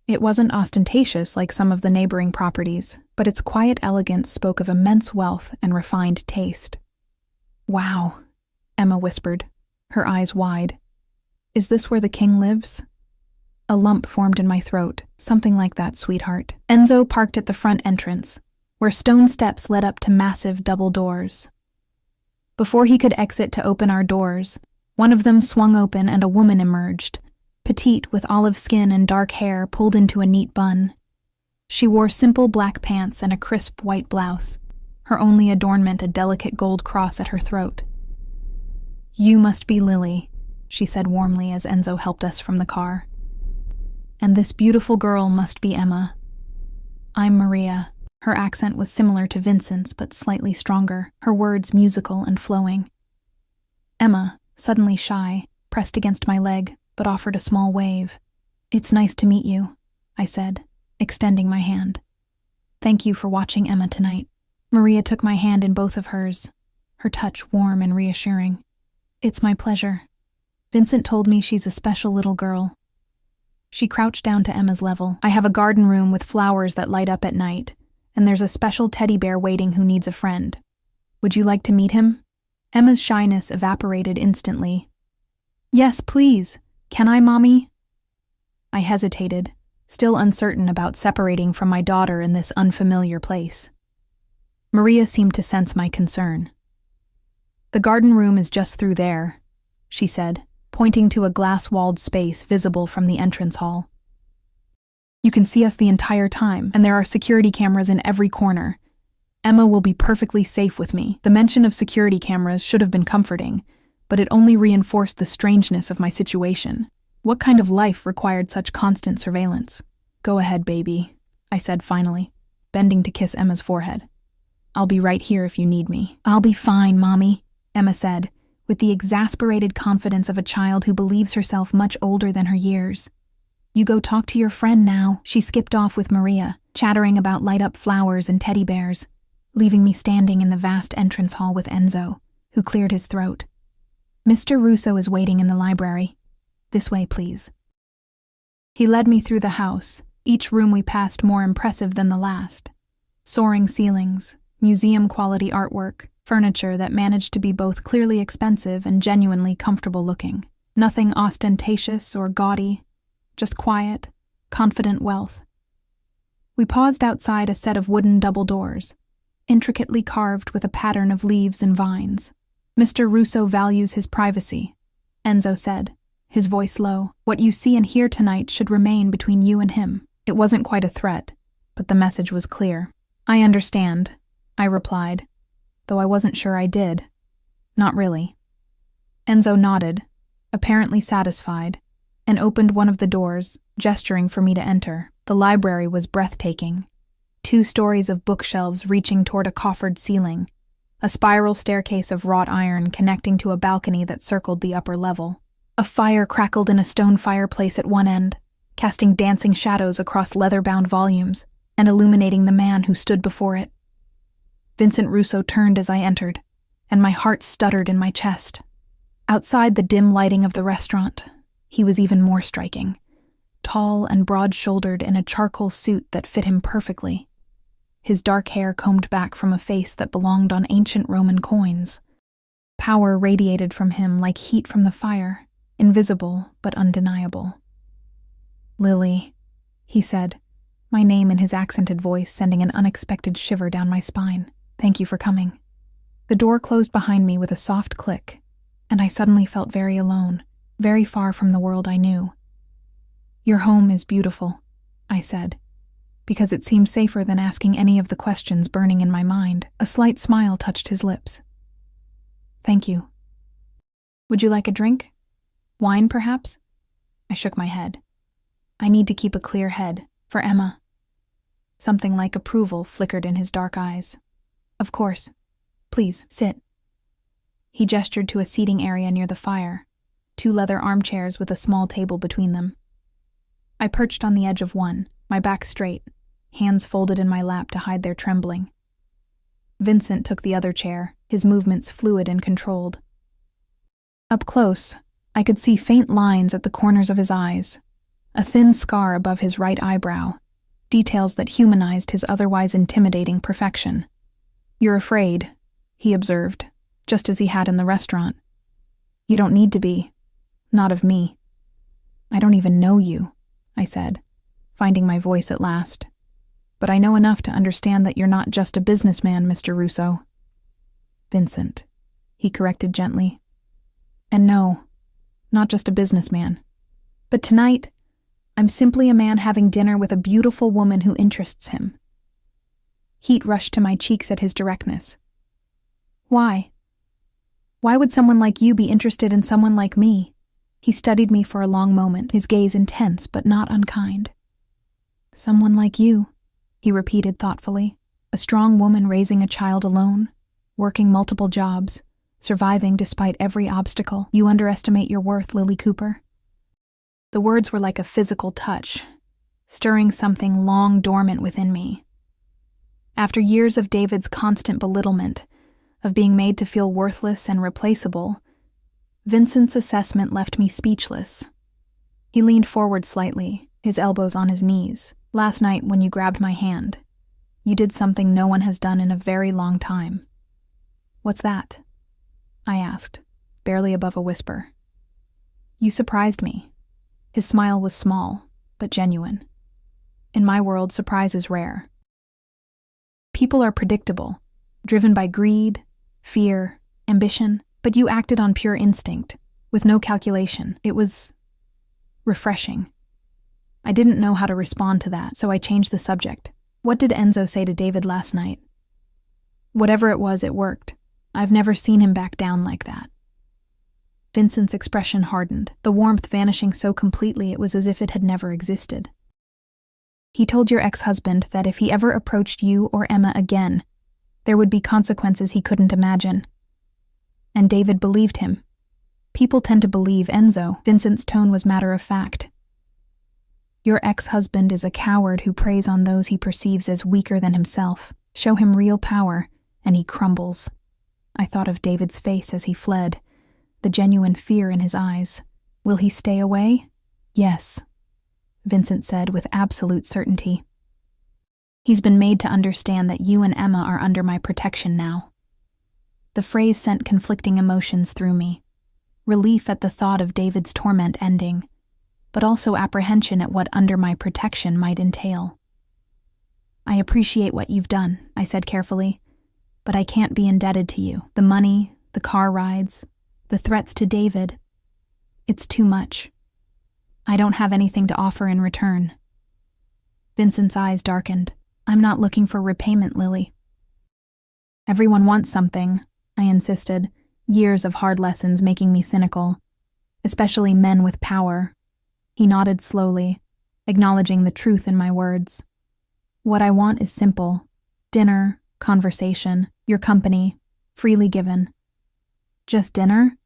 It wasn't ostentatious like some of the neighboring properties, but its quiet elegance spoke of immense wealth and refined taste. "Wow," Emma whispered, her eyes wide. "Is this where the king lives?" A lump formed in my throat. "Something like that, sweetheart." Enzo parked at the front entrance, where stone steps led up to massive double doors. Before he could exit to open our doors, one of them swung open and a woman emerged, petite with olive skin and dark hair pulled into a neat bun. She wore simple black pants and a crisp white blouse, her only adornment a delicate gold cross at her throat. "You must be Lily," she said warmly as Enzo helped us from the car. "And this beautiful girl must be Emma. I'm Maria." Her accent was similar to Vincent's but slightly stronger, her words musical and flowing. Emma, suddenly shy, pressed against my leg, but offered a small wave. "It's nice to meet you," I said, extending my hand. "Thank you for watching Emma tonight." Maria took my hand in both of hers, her touch warm and reassuring. "It's my pleasure. Vincent told me she's a special little girl." She crouched down to Emma's level. "I have a garden room with flowers that light up at night, and there's a special teddy bear waiting who needs a friend. Would you like to meet him?" Emma's shyness evaporated instantly. "Yes, please. Can I, Mommy?" I hesitated, still uncertain about separating from my daughter in this unfamiliar place. Maria seemed to sense my concern. "The garden room is just through there," she said, pointing to a glass-walled space visible from the entrance hall. "You can see us the entire time, and there are security cameras in every corner. Emma will be perfectly safe with me." The mention of security cameras should have been comforting, but it only reinforced the strangeness of my situation. What kind of life required such constant surveillance? "Go ahead, baby," I said finally, bending to kiss Emma's forehead. "I'll be right here if you need me." "I'll be fine, Mommy," Emma said, with the exasperated confidence of a child who believes herself much older than her years. "You go talk to your friend now." She skipped off with Maria, chattering about light-up flowers and teddy bears, leaving me standing in the vast entrance hall with Enzo, who cleared his throat. "Mr. Russo is waiting in the library. This way, please." He led me through the house, each room we passed more impressive than the last. Soaring ceilings, museum-quality artwork, furniture that managed to be both clearly expensive and genuinely comfortable looking. Nothing ostentatious or gaudy, just quiet, confident wealth. We paused outside a set of wooden double doors, intricately carved with a pattern of leaves and vines. "Mr. Russo values his privacy," Enzo said, his voice low. "What you see and hear tonight should remain between you and him." It wasn't quite a threat, but the message was clear. "I understand," I replied, though I wasn't sure I did. "Not really." Enzo nodded, apparently satisfied, and opened one of the doors, gesturing for me to enter. The library was breathtaking. 2 stories of bookshelves reaching toward a coffered ceiling, a spiral staircase of wrought iron connecting to a balcony that circled the upper level. A fire crackled in a stone fireplace at one end, casting dancing shadows across leather-bound volumes and illuminating the man who stood before it. Vincent Russo turned as I entered, and my heart stuttered in my chest. Outside the dim lighting of the restaurant, he was even more striking, tall and broad-shouldered in a charcoal suit that fit him perfectly, his dark hair combed back from a face that belonged on ancient Roman coins. Power radiated from him like heat from the fire, invisible but undeniable. "Lily," he said, my name in his accented voice sending an unexpected shiver down my spine. "Thank you for coming." The door closed behind me with a soft click, and I suddenly felt very alone, very far from the world I knew. "Your home is beautiful," I said, because it seemed safer than asking any of the questions burning in my mind. A slight smile touched his lips. "Thank you. Would you like a drink? Wine, perhaps?" I shook my head. "I need to keep a clear head, for Emma." Something like approval flickered in his dark eyes. "Of course. Please, sit." He gestured to a seating area near the fire, 2 leather armchairs with a small table between them. I perched on the edge of one, my back straight, hands folded in my lap to hide their trembling. Vincent took the other chair, his movements fluid and controlled. Up close, I could see faint lines at the corners of his eyes, a thin scar above his right eyebrow, details that humanized his otherwise intimidating perfection. "You're afraid," he observed, just as he had in the restaurant. "You don't need to be. Not of me." "I don't even know you," I said, finding my voice at last. "But I know enough to understand that you're not just a businessman, Mr. Russo." "Vincent," he corrected gently. "And no, not just a businessman. But tonight, I'm simply a man having dinner with a beautiful woman who interests him." Heat rushed to my cheeks at his directness. "Why? Why would someone like you be interested in someone like me?" He studied me for a long moment, his gaze intense but not unkind. "Someone like you," he repeated thoughtfully. "A strong woman raising a child alone, working multiple jobs, surviving despite every obstacle. You underestimate your worth, Lily Cooper." The words were like a physical touch, stirring something long dormant within me. After years of David's constant belittlement, of being made to feel worthless and replaceable, Vincent's assessment left me speechless. He leaned forward slightly, his elbows on his knees. "Last night when you grabbed my hand, you did something no one has done in a very long time." "What's that?" I asked, barely above a whisper. "You surprised me." His smile was small, but genuine. In my world, surprise is rare. People are predictable, driven by greed, fear, ambition, but you acted on pure instinct, with no calculation. It was refreshing. I didn't know how to respond to that, so I changed the subject. "What did Enzo say to David last night?" "Whatever it was, it worked. I've never seen him back down like that." Vincent's expression hardened, the warmth vanishing so completely it was as if it had never existed. He told your ex-husband that if he ever approached you or Emma again, there would be consequences he couldn't imagine. And David believed him. People tend to believe Enzo. Vincent's tone was matter of fact. Your ex-husband is a coward who preys on those he perceives as weaker than himself. Show him real power, and he crumbles. I thought of David's face as he fled, the genuine fear in his eyes. Will he stay away? Yes, Vincent said with absolute certainty. He's been made to understand that you and Emma are under my protection now. The phrase sent conflicting emotions through me. Relief at the thought of David's torment ending, but also apprehension at what under my protection might entail. I appreciate what you've done, I said carefully, but I can't be indebted to you. The money, the car rides, the threats to David. It's too much. I don't have anything to offer in return. Vincent's eyes darkened. I'm not looking for repayment, Lily. Everyone wants something, I insisted, years of hard lessons making me cynical, especially men with power. He nodded slowly, acknowledging the truth in my words. What I want is simple. Dinner, conversation, your company, freely given. Just dinner?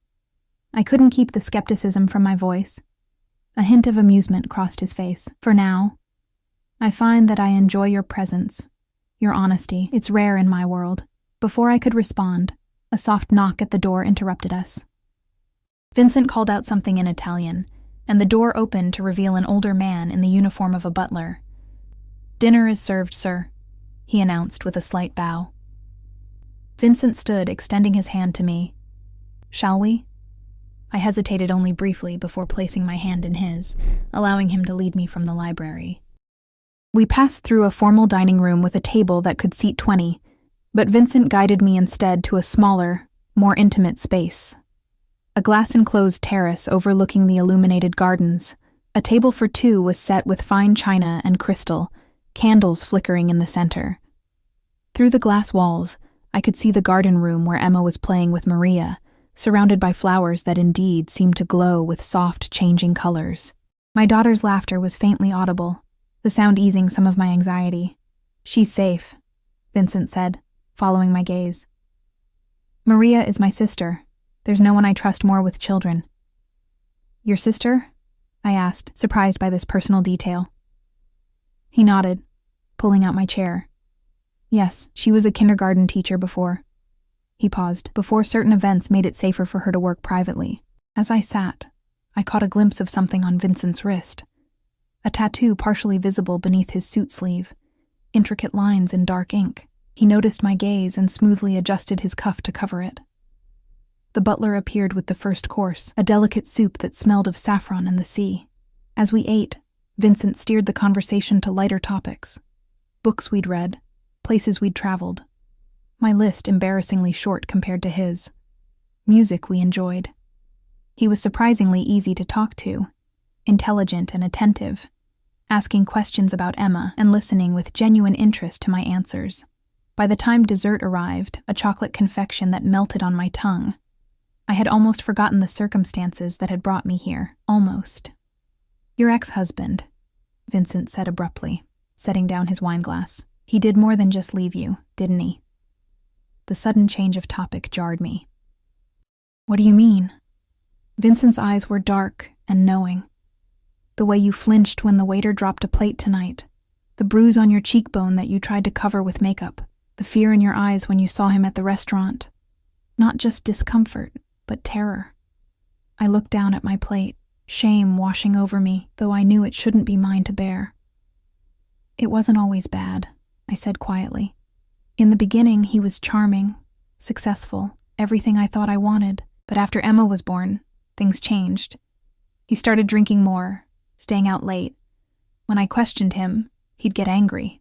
I couldn't keep the skepticism from my voice. A hint of amusement crossed his face. For now, I find that I enjoy your presence, your honesty. It's rare in my world. Before I could respond, a soft knock at the door interrupted us. Vincent called out something in Italian, and the door opened to reveal an older man in the uniform of a butler. Dinner is served, sir, he announced with a slight bow. Vincent stood, extending his hand to me. Shall we? I hesitated only briefly before placing my hand in his, allowing him to lead me from the library. We passed through a formal dining room with a table that could seat 20, but Vincent guided me instead to a smaller, more intimate space. A glass-enclosed terrace overlooking the illuminated gardens. A table for two was set with fine china and crystal, candles flickering in the center. Through the glass walls, I could see the garden room where Emma was playing with Maria, surrounded by flowers that indeed seemed to glow with soft, changing colors. My daughter's laughter was faintly audible, the sound easing some of my anxiety. She's safe, Vincent said, following my gaze. Maria is my sister. There's no one I trust more with children. Your sister? I asked, surprised by this personal detail. He nodded, pulling out my chair. Yes, she was a kindergarten teacher before. He paused, before certain events made it safer for her to work privately. As I sat, I caught a glimpse of something on Vincent's wrist. A tattoo partially visible beneath his suit sleeve, intricate lines in dark ink. He noticed my gaze and smoothly adjusted his cuff to cover it. The butler appeared with the first course, a delicate soup that smelled of saffron and the sea. As we ate, Vincent steered the conversation to lighter topics. Books we'd read, places we'd traveled. My list embarrassingly short compared to his. Music we enjoyed. He was surprisingly easy to talk to, intelligent and attentive, asking questions about Emma and listening with genuine interest to my answers. By the time dessert arrived, a chocolate confection that melted on my tongue, I had almost forgotten the circumstances that had brought me here. Almost. Your ex-husband, Vincent said abruptly, setting down his wineglass. He did more than just leave you, didn't he? The sudden change of topic jarred me. What do you mean? Vincent's eyes were dark and knowing. The way you flinched when the waiter dropped a plate tonight, the bruise on your cheekbone that you tried to cover with makeup, the fear in your eyes when you saw him at the restaurant. Not just discomfort, but terror. I looked down at my plate, shame washing over me, though I knew it shouldn't be mine to bear. It wasn't always bad, I said quietly. In the beginning, he was charming, successful, everything I thought I wanted. But after Emma was born, things changed. He started drinking more, staying out late. When I questioned him, he'd get angry.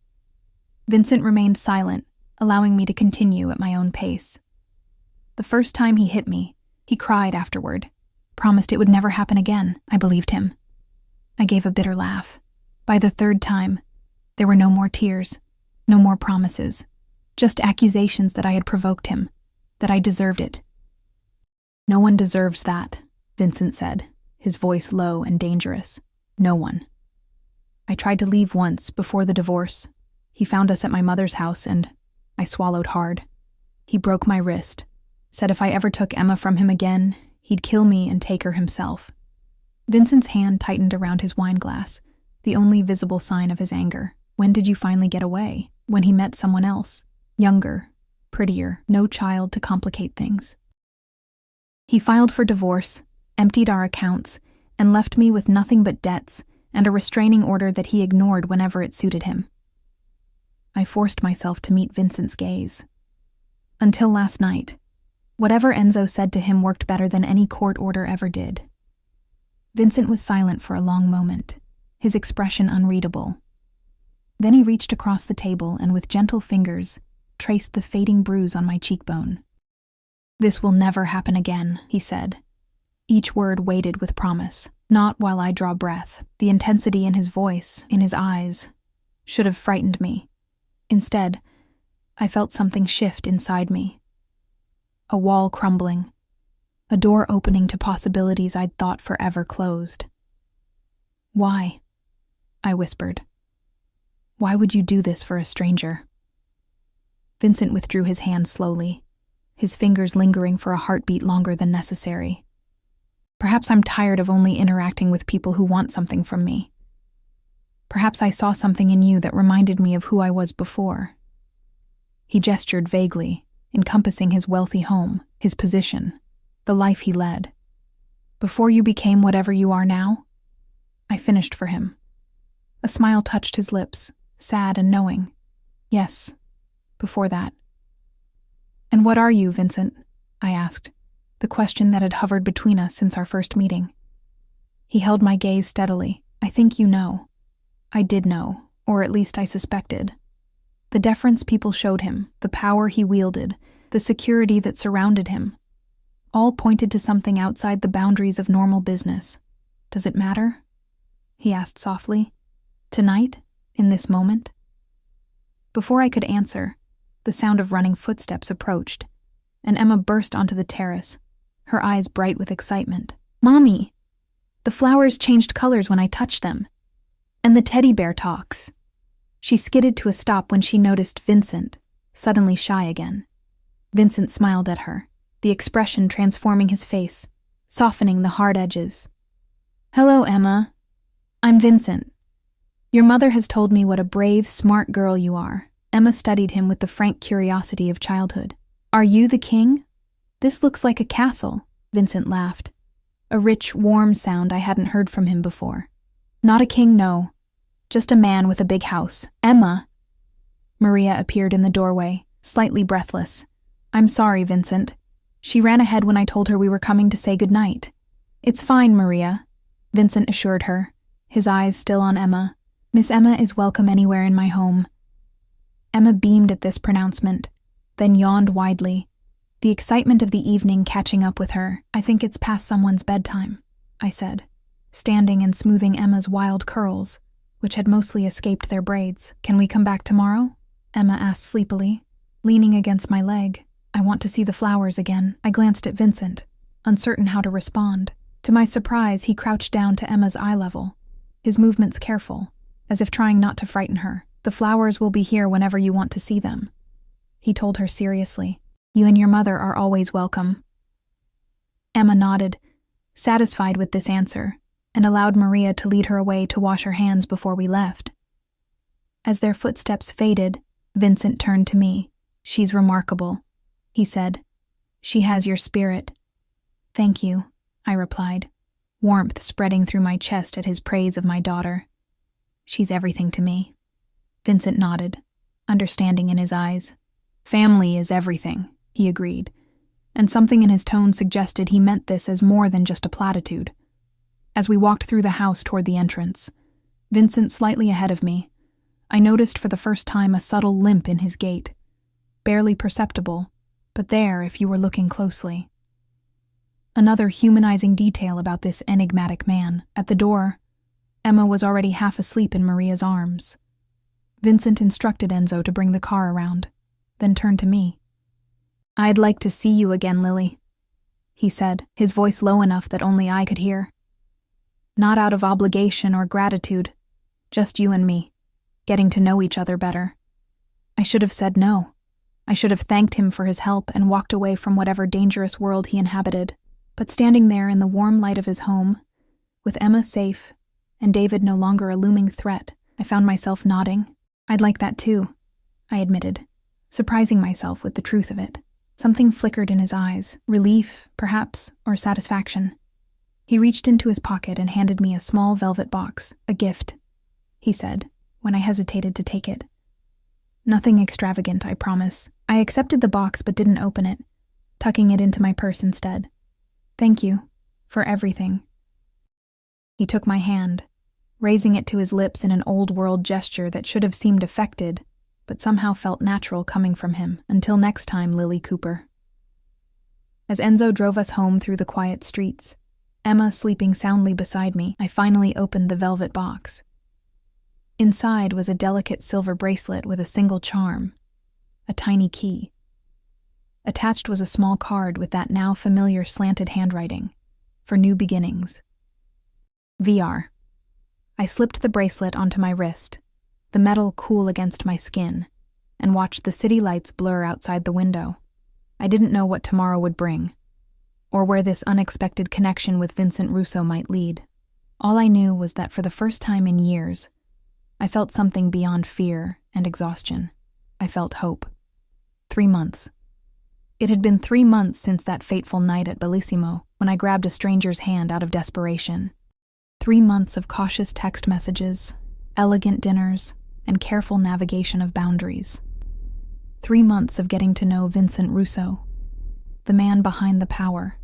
Vincent remained silent, allowing me to continue at my own pace. The first time he hit me, he cried afterward, promised it would never happen again. I believed him. I gave a bitter laugh. By the third time, there were no more tears, no more promises, just accusations that I had provoked him, that I deserved it. No one deserves that, Vincent said, his voice low and dangerous. No one. I tried to leave once, before the divorce. He found us at my mother's house and I swallowed hard. He broke my wrist, said if I ever took Emma from him again, he'd kill me and take her himself. Vincent's hand tightened around his wine glass, the only visible sign of his anger. When did you finally get away? When he met someone else? Younger, prettier, no child to complicate things. He filed for divorce, emptied our accounts, and left me with nothing but debts and a restraining order that he ignored whenever it suited him. I forced myself to meet Vincent's gaze. Until last night, whatever Enzo said to him worked better than any court order ever did. Vincent was silent for a long moment, his expression unreadable. Then he reached across the table and with gentle fingers traced the fading bruise on my cheekbone. "This will never happen again," he said, each word weighted with promise. Not while I draw breath. The intensity in his voice, in his eyes, should have frightened me. Instead, I felt something shift inside me. A wall crumbling. A door opening to possibilities I'd thought forever closed. "Why?" I whispered. "Why would you do this for a stranger?" Vincent withdrew his hand slowly, his fingers lingering for a heartbeat longer than necessary. Perhaps I'm tired of only interacting with people who want something from me. Perhaps I saw something in you that reminded me of who I was before. He gestured vaguely, encompassing his wealthy home, his position, the life he led. "Before you became whatever you are now?" I finished for him. A smile touched his lips, sad and knowing. "Yes, before that." "And what are you, Vincent?" I asked, the question that had hovered between us since our first meeting. He held my gaze steadily. "I think you know." I did know, or at least I suspected. The deference people showed him, the power he wielded, the security that surrounded him, all pointed to something outside the boundaries of normal business. "Does it matter?" he asked softly. "Tonight? In this moment?" Before I could answer, the sound of running footsteps approached, and Emma burst onto the terrace, her eyes bright with excitement. "Mommy! The flowers changed colors when I touched them. And the teddy bear talks." She skidded to a stop when she noticed Vincent, suddenly shy again. Vincent smiled at her, the expression transforming his face, softening the hard edges. "Hello, Emma. I'm Vincent. Your mother has told me what a brave, smart girl you are." Emma studied him with the frank curiosity of childhood. "Are you the king? This looks like a castle," Vincent laughed. A rich, warm sound I hadn't heard from him before. "Not a king, no. Just a man with a big house." "Emma!" Maria appeared in the doorway, slightly breathless. "I'm sorry, Vincent." She ran ahead when I told her we were coming to say goodnight. "It's fine, Maria," Vincent assured her, his eyes still on Emma. "Miss Emma is welcome anywhere in my home." Emma beamed at this pronouncement, then yawned widely, the excitement of the evening catching up with her. "I think it's past someone's bedtime," I said, standing and smoothing Emma's wild curls, which had mostly escaped their braids. "Can we come back tomorrow?" Emma asked sleepily, leaning against my leg. "I want to see the flowers again." I glanced at Vincent, uncertain how to respond. To my surprise, he crouched down to Emma's eye level, his movements careful, as if trying not to frighten her. "The flowers will be here whenever you want to see them," he told her seriously. "You and your mother are always welcome." Emma nodded, satisfied with this answer, and allowed Maria to lead her away to wash her hands before we left. As their footsteps faded, Vincent turned to me. "She's remarkable," he said. "She has your spirit." "Thank you," I replied, warmth spreading through my chest at his praise of my daughter. "She's everything to me." Vincent nodded, understanding in his eyes. "Family is everything," he agreed, and something in his tone suggested he meant this as more than just a platitude. As we walked through the house toward the entrance, Vincent slightly ahead of me, I noticed for the first time a subtle limp in his gait. Barely perceptible, but there if you were looking closely. Another humanizing detail about this enigmatic man. At the door, Emma was already half asleep in Maria's arms. Vincent instructed Enzo to bring the car around, then turned to me. "I'd like to see you again, Lily." he said, his voice low enough that only I could hear. Not out of obligation or gratitude, just you and me, getting to know each other better. I should have said no. I should have thanked him for his help and walked away from whatever dangerous world he inhabited. But standing there in the warm light of his home, with Emma safe and David no longer a looming threat, I found myself nodding. I'd like that too, I admitted, surprising myself with the truth of it. Something flickered in his eyes, relief, perhaps, or satisfaction. He reached into his pocket and handed me a small velvet box, a gift, he said, when I hesitated to take it. Nothing extravagant, I promise. I accepted the box but didn't open it, tucking it into my purse instead. Thank you, for everything. He took my hand, raising it to his lips in an old-world gesture that should have seemed affected, but somehow felt natural coming from him. Until next time, Lily Cooper. As Enzo drove us home through the quiet streets, Emma sleeping soundly beside me, I finally opened the velvet box. Inside was a delicate silver bracelet with a single charm, a tiny key. Attached was a small card with that now familiar slanted handwriting, for new beginnings. VR. I slipped the bracelet onto my wrist, the metal cool against my skin, and watched the city lights blur outside the window. I didn't know what tomorrow would bring, or where this unexpected connection with Vincent Russo might lead. All I knew was that for the first time in years, I felt something beyond fear and exhaustion. I felt hope. 3 months. It had been 3 months since that fateful night at Bellissimo, when I grabbed a stranger's hand out of desperation. 3 months of cautious text messages, elegant dinners, and careful navigation of boundaries. 3 months of getting to know Vincent Russo, the man behind the power,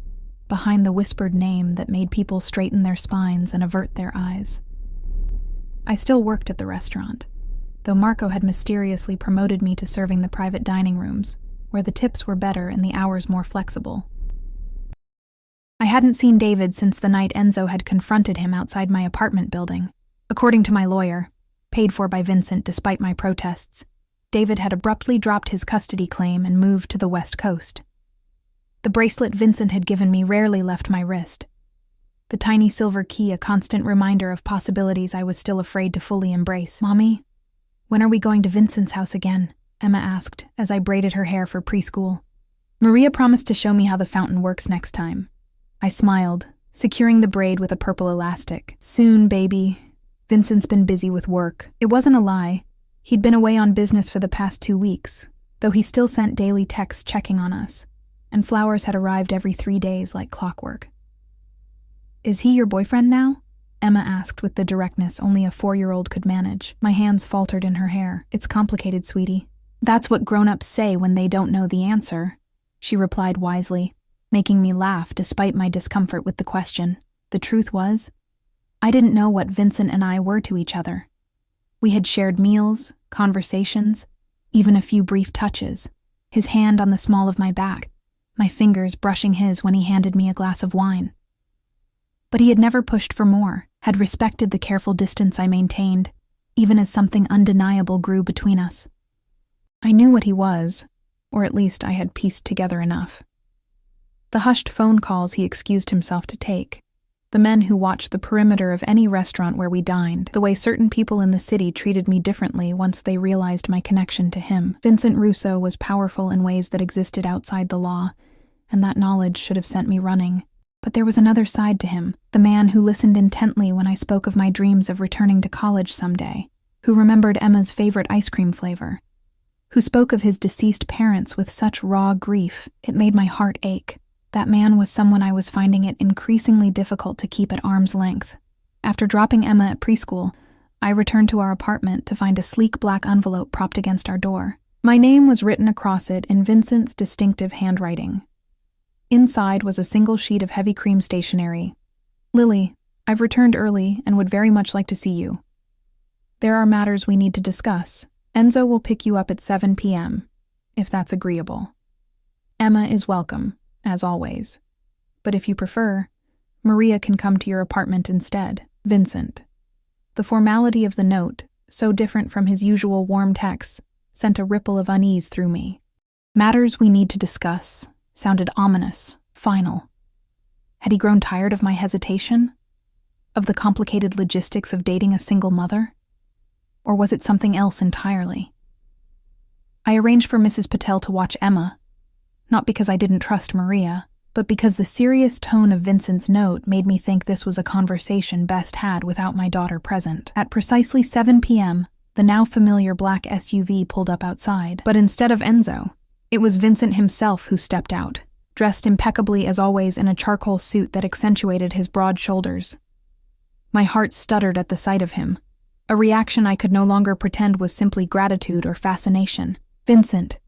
behind the whispered name that made people straighten their spines and avert their eyes. I still worked at the restaurant, though Marco had mysteriously promoted me to serving the private dining rooms, where the tips were better and the hours more flexible. I hadn't seen David since the night Enzo had confronted him outside my apartment building. According to my lawyer, paid for by Vincent despite my protests, David had abruptly dropped his custody claim and moved to the West Coast. The bracelet Vincent had given me rarely left my wrist, the tiny silver key a constant reminder of possibilities I was still afraid to fully embrace. "Mommy, when are we going to Vincent's house again?" Emma asked as I braided her hair for preschool. "Maria promised to show me how the fountain works next time." I smiled, securing the braid with a purple elastic. "Soon, baby. Vincent's been busy with work." It wasn't a lie. He'd been away on business for the past 2 weeks, though he still sent daily texts checking on us, and flowers had arrived every 3 days like clockwork. "Is he your boyfriend now?" Emma asked with the directness only a 4-year-old could manage. My hands faltered in her hair. "It's complicated, sweetie." "That's what grown-ups say when they don't know the answer," she replied wisely, making me laugh despite my discomfort with the question. The truth was, I didn't know what Vincent and I were to each other. We had shared meals, conversations, even a few brief touches, his hand on the small of my back, my fingers brushing his when he handed me a glass of wine. But he had never pushed for more, had respected the careful distance I maintained, even as something undeniable grew between us. I knew what he was, or at least I had pieced together enough. The hushed phone calls he excused himself to take, the men who watched the perimeter of any restaurant where we dined, the way certain people in the city treated me differently once they realized my connection to him. Vincent Russo was powerful in ways that existed outside the law, and that knowledge should have sent me running. But there was another side to him, the man who listened intently when I spoke of my dreams of returning to college someday, who remembered Emma's favorite ice cream flavor, who spoke of his deceased parents with such raw grief it made my heart ache. That man was someone I was finding it increasingly difficult to keep at arm's length. After dropping Emma at preschool, I returned to our apartment to find a sleek black envelope propped against our door. My name was written across it in Vincent's distinctive handwriting. Inside was a single sheet of heavy cream stationery. "Lily, I've returned early and would very much like to see you. There are matters we need to discuss. Enzo will pick you up at 7 p.m., if that's agreeable. Emma is welcome, as always. But if you prefer, Maria can come to your apartment instead. Vincent." The formality of the note, so different from his usual warm texts, sent a ripple of unease through me. Matters we need to discuss sounded ominous, final. Had he grown tired of my hesitation? Of the complicated logistics of dating a single mother? Or was it something else entirely? I arranged for Mrs. Patel to watch Emma, not because I didn't trust Maria, but because the serious tone of Vincent's note made me think this was a conversation best had without my daughter present. At precisely 7 p.m., the now familiar black SUV pulled up outside, but instead of Enzo, it was Vincent himself who stepped out, dressed impeccably as always in a charcoal suit that accentuated his broad shoulders. My heart stuttered at the sight of him, a reaction I could no longer pretend was simply gratitude or fascination. "Vincent,"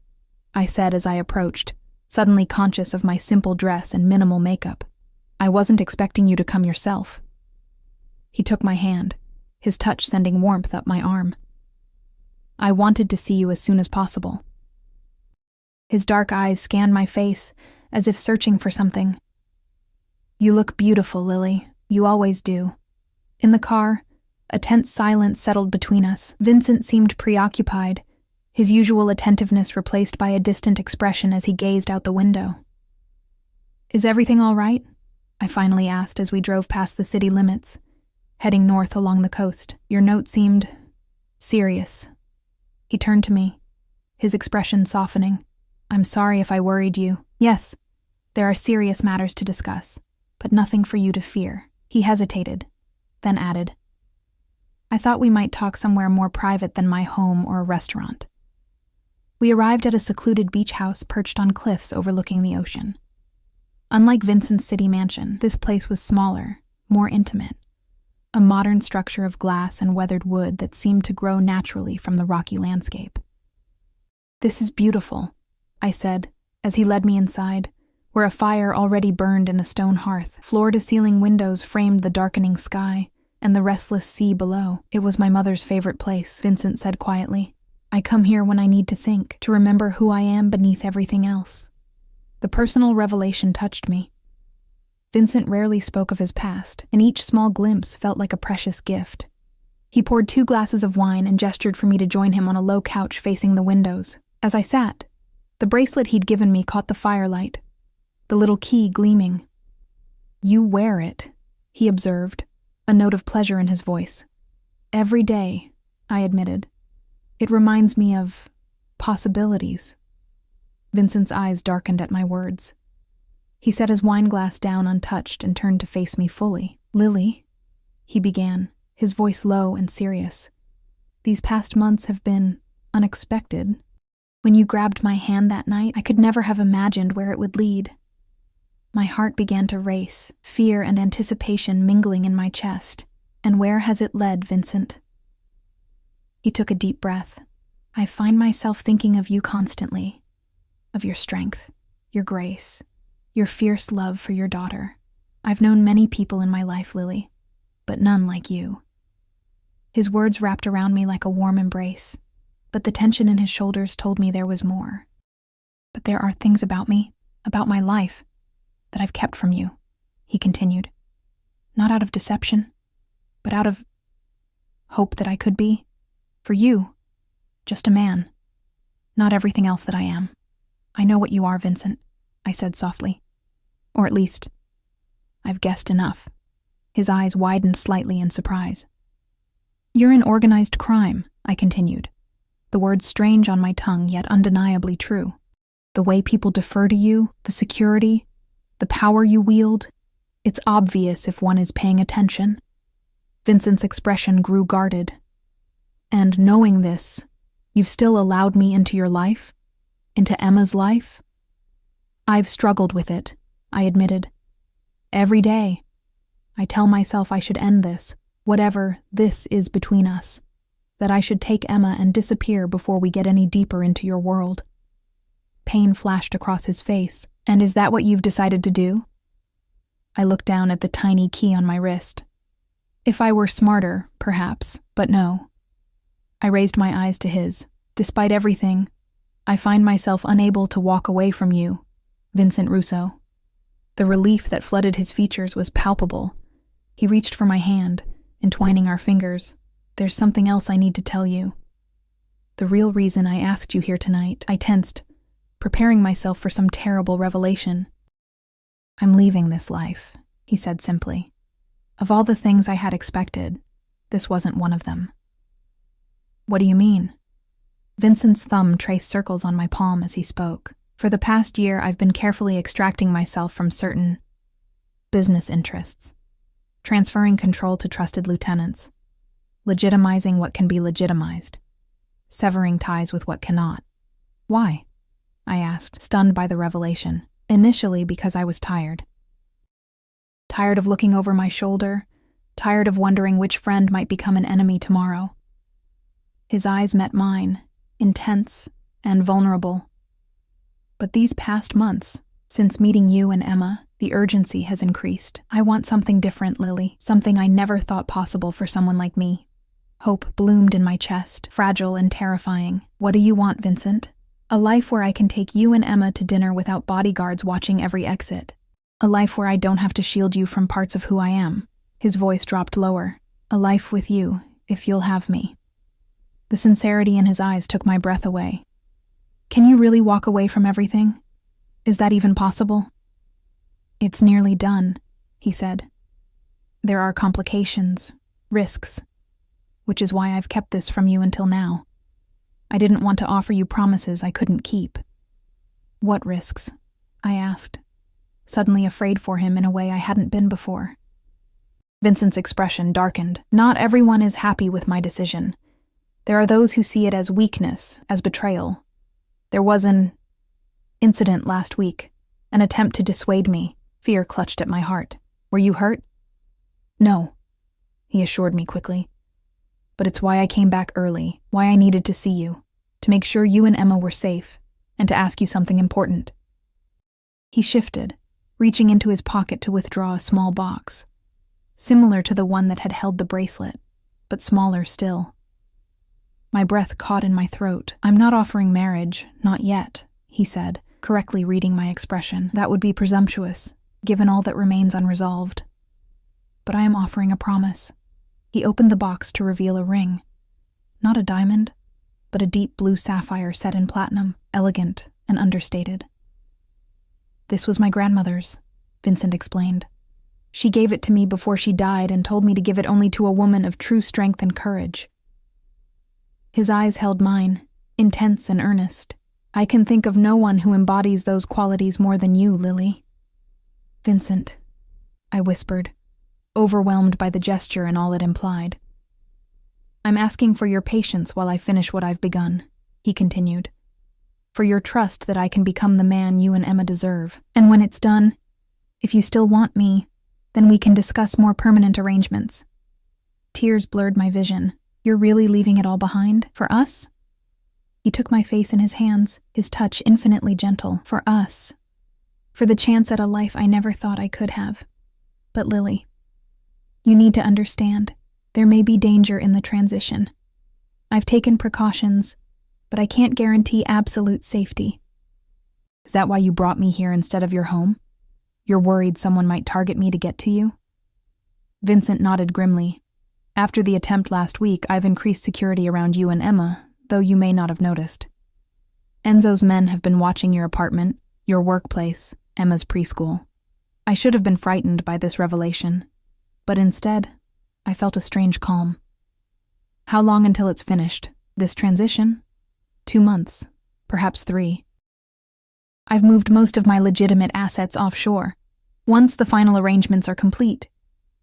I said as I approached, suddenly conscious of my simple dress and minimal makeup. "I wasn't expecting you to come yourself." He took my hand, his touch sending warmth up my arm. "I wanted to see you as soon as possible." His dark eyes scanned my face, as if searching for something. "You look beautiful, Lily. You always do." In the car, a tense silence settled between us. Vincent seemed preoccupied, his usual attentiveness replaced by a distant expression as he gazed out the window. "Is everything all right?" I finally asked as we drove past the city limits, heading north along the coast. "Your note seemed serious." He turned to me, his expression softening. "I'm sorry if I worried you." "Yes, there are serious matters to discuss, but nothing for you to fear." He hesitated, then added, "I thought we might talk somewhere more private than my home or a restaurant." We arrived at a secluded beach house perched on cliffs overlooking the ocean. Unlike Vincent's city mansion, this place was smaller, more intimate, a modern structure of glass and weathered wood that seemed to grow naturally from the rocky landscape. "This is beautiful," I said, as he led me inside, where a fire already burned in a stone hearth. Floor-to-ceiling windows framed the darkening sky and the restless sea below. "It was my mother's favorite place," Vincent said quietly. "I come here when I need to think, to remember who I am beneath everything else." The personal revelation touched me. Vincent rarely spoke of his past, and each small glimpse felt like a precious gift. He poured 2 glasses of wine and gestured for me to join him on a low couch facing the windows. As I sat, the bracelet he'd given me caught the firelight, the little key gleaming. "You wear it," he observed, a note of pleasure in his voice. "Every day," I admitted. "It reminds me of possibilities." Vincent's eyes darkened at my words. He set his wine glass down untouched and turned to face me fully. "Lily," he began, his voice low and serious, "these past months have been unexpected. When you grabbed my hand that night, I could never have imagined where it would lead." My heart began to race, fear and anticipation mingling in my chest. "And where has it led, Vincent?" He took a deep breath. "I find myself thinking of you constantly, of your strength, your grace, your fierce love for your daughter. I've known many people in my life, Lily, but none like you." His words wrapped around me like a warm embrace, but the tension in his shoulders told me there was more. "But there are things about me, about my life, that I've kept from you," he continued. "Not out of deception, but out of hope that I could be. For you, just a man, not everything else that I am." "I know what you are, Vincent," I said softly. "Or at least, I've guessed enough." His eyes widened slightly in surprise. "You're in organized crime," I continued, the words strange on my tongue yet undeniably true. "The way people defer to you, the security, the power you wield, it's obvious if one is paying attention." Vincent's expression grew guarded. "And knowing this, you've still allowed me into your life? Into Emma's life?" "I've struggled with it," I admitted. "Every day, I tell myself I should end this, whatever this is between us, that I should take Emma and disappear before we get any deeper into your world." Pain flashed across his face. "And is that what you've decided to do?" I looked down at the tiny key on my wrist. "If I were smarter, perhaps, but no." I raised my eyes to his. "Despite everything, I find myself unable to walk away from you, Vincent Russo." The relief that flooded his features was palpable. He reached for my hand, entwining our fingers. "There's something else I need to tell you. The real reason I asked you here tonight." I tensed, preparing myself for some terrible revelation. I'm leaving this life, he said simply. Of all the things I had expected, this wasn't one of them. What do you mean? Vincent's thumb traced circles on my palm as he spoke. For the past year, I've been carefully extracting myself from certain business interests, transferring control to trusted lieutenants, legitimizing what can be legitimized, severing ties with what cannot. Why? I asked, stunned by the revelation. Initially because I was tired. Tired of looking over my shoulder, tired of wondering which friend might become an enemy tomorrow. His eyes met mine, intense and vulnerable. But these past months, since meeting you and Emma, the urgency has increased. I want something different, Lily, something I never thought possible for someone like me. Hope bloomed in my chest, fragile and terrifying. What do you want, Vincent? A life where I can take you and Emma to dinner without bodyguards watching every exit. A life where I don't have to shield you from parts of who I am. His voice dropped lower. A life with you, if you'll have me. The sincerity in his eyes took my breath away. Can you really walk away from everything? Is that even possible? It's nearly done, he said. There are complications, risks, which is why I've kept this from you until now. I didn't want to offer you promises I couldn't keep. What risks? I asked, suddenly afraid for him in a way I hadn't been before. Vincent's expression darkened. Not everyone is happy with my decision. There are those who see it as weakness, as betrayal. There was an incident last week, an attempt to dissuade me. Fear clutched at my heart. Were you hurt? No, he assured me quickly. But it's why I came back early, why I needed to see you, to make sure you and Emma were safe, and to ask you something important. He shifted, reaching into his pocket to withdraw a small box, similar to the one that had held the bracelet, but smaller still. My breath caught in my throat. I'm not offering marriage, not yet, he said, correctly reading my expression. That would be presumptuous, given all that remains unresolved. But I am offering a promise. He opened the box to reveal a ring. Not a diamond, but a deep blue sapphire set in platinum, elegant and understated. This was my grandmother's, Vincent explained. She gave it to me before she died and told me to give it only to a woman of true strength and courage. His eyes held mine, intense and earnest. I can think of no one who embodies those qualities more than you, Lily. Vincent, I whispered, overwhelmed by the gesture and all it implied. I'm asking for your patience while I finish what I've begun, he continued. For your trust that I can become the man you and Emma deserve. And when it's done, if you still want me, then we can discuss more permanent arrangements. Tears blurred my vision. You're really leaving it all behind? For us? He took my face in his hands, his touch infinitely gentle. For us. For the chance at a life I never thought I could have. But Lily, you need to understand, there may be danger in the transition. I've taken precautions, but I can't guarantee absolute safety. Is that why you brought me here instead of your home? You're worried someone might target me to get to you? Vincent nodded grimly. After the attempt last week, I've increased security around you and Emma, though you may not have noticed. Enzo's men have been watching your apartment, your workplace, Emma's preschool. I should have been frightened by this revelation, but instead, I felt a strange calm. How long until it's finished? This transition? 2 months, perhaps 3. I've moved most of my legitimate assets offshore. Once the final arrangements are complete,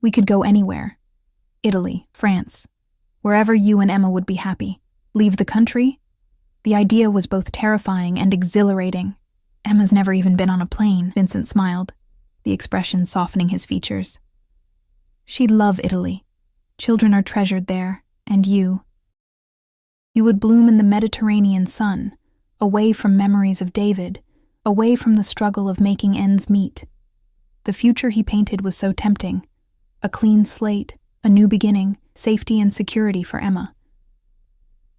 we could go anywhere. Italy, France, wherever you and Emma would be happy. Leave the country? The idea was both terrifying and exhilarating. Emma's never even been on a plane, Vincent smiled, the expression softening his features. She'd love Italy. Children are treasured there, and you. You would bloom in the Mediterranean sun, away from memories of David, away from the struggle of making ends meet. The future he painted was so tempting. A clean slate, a new beginning, safety and security for Emma.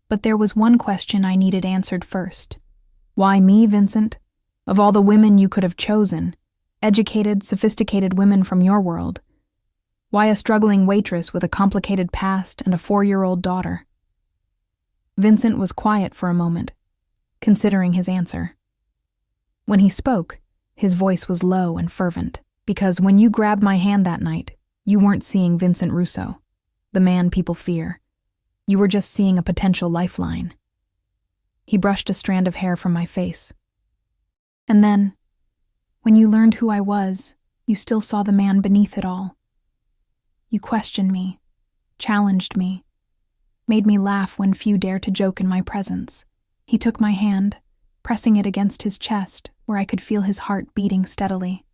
But there was one question I needed answered first. Why me, Vincent? Of all the women you could have chosen, educated, sophisticated women from your world, why a struggling waitress with a complicated past and a 4-year-old daughter? Vincent was quiet for a moment, considering his answer. When he spoke, His voice was low and fervent, because when you grabbed my hand that night, you weren't seeing Vincent Russo, the man people fear. You were just seeing a potential lifeline. He brushed a strand of hair from my face. And then, when you learned who I was, you still saw the man beneath it all. You questioned me, challenged me, made me laugh when few dared to joke in my presence. He took my hand, pressing it against his chest, where I could feel his heart beating steadily.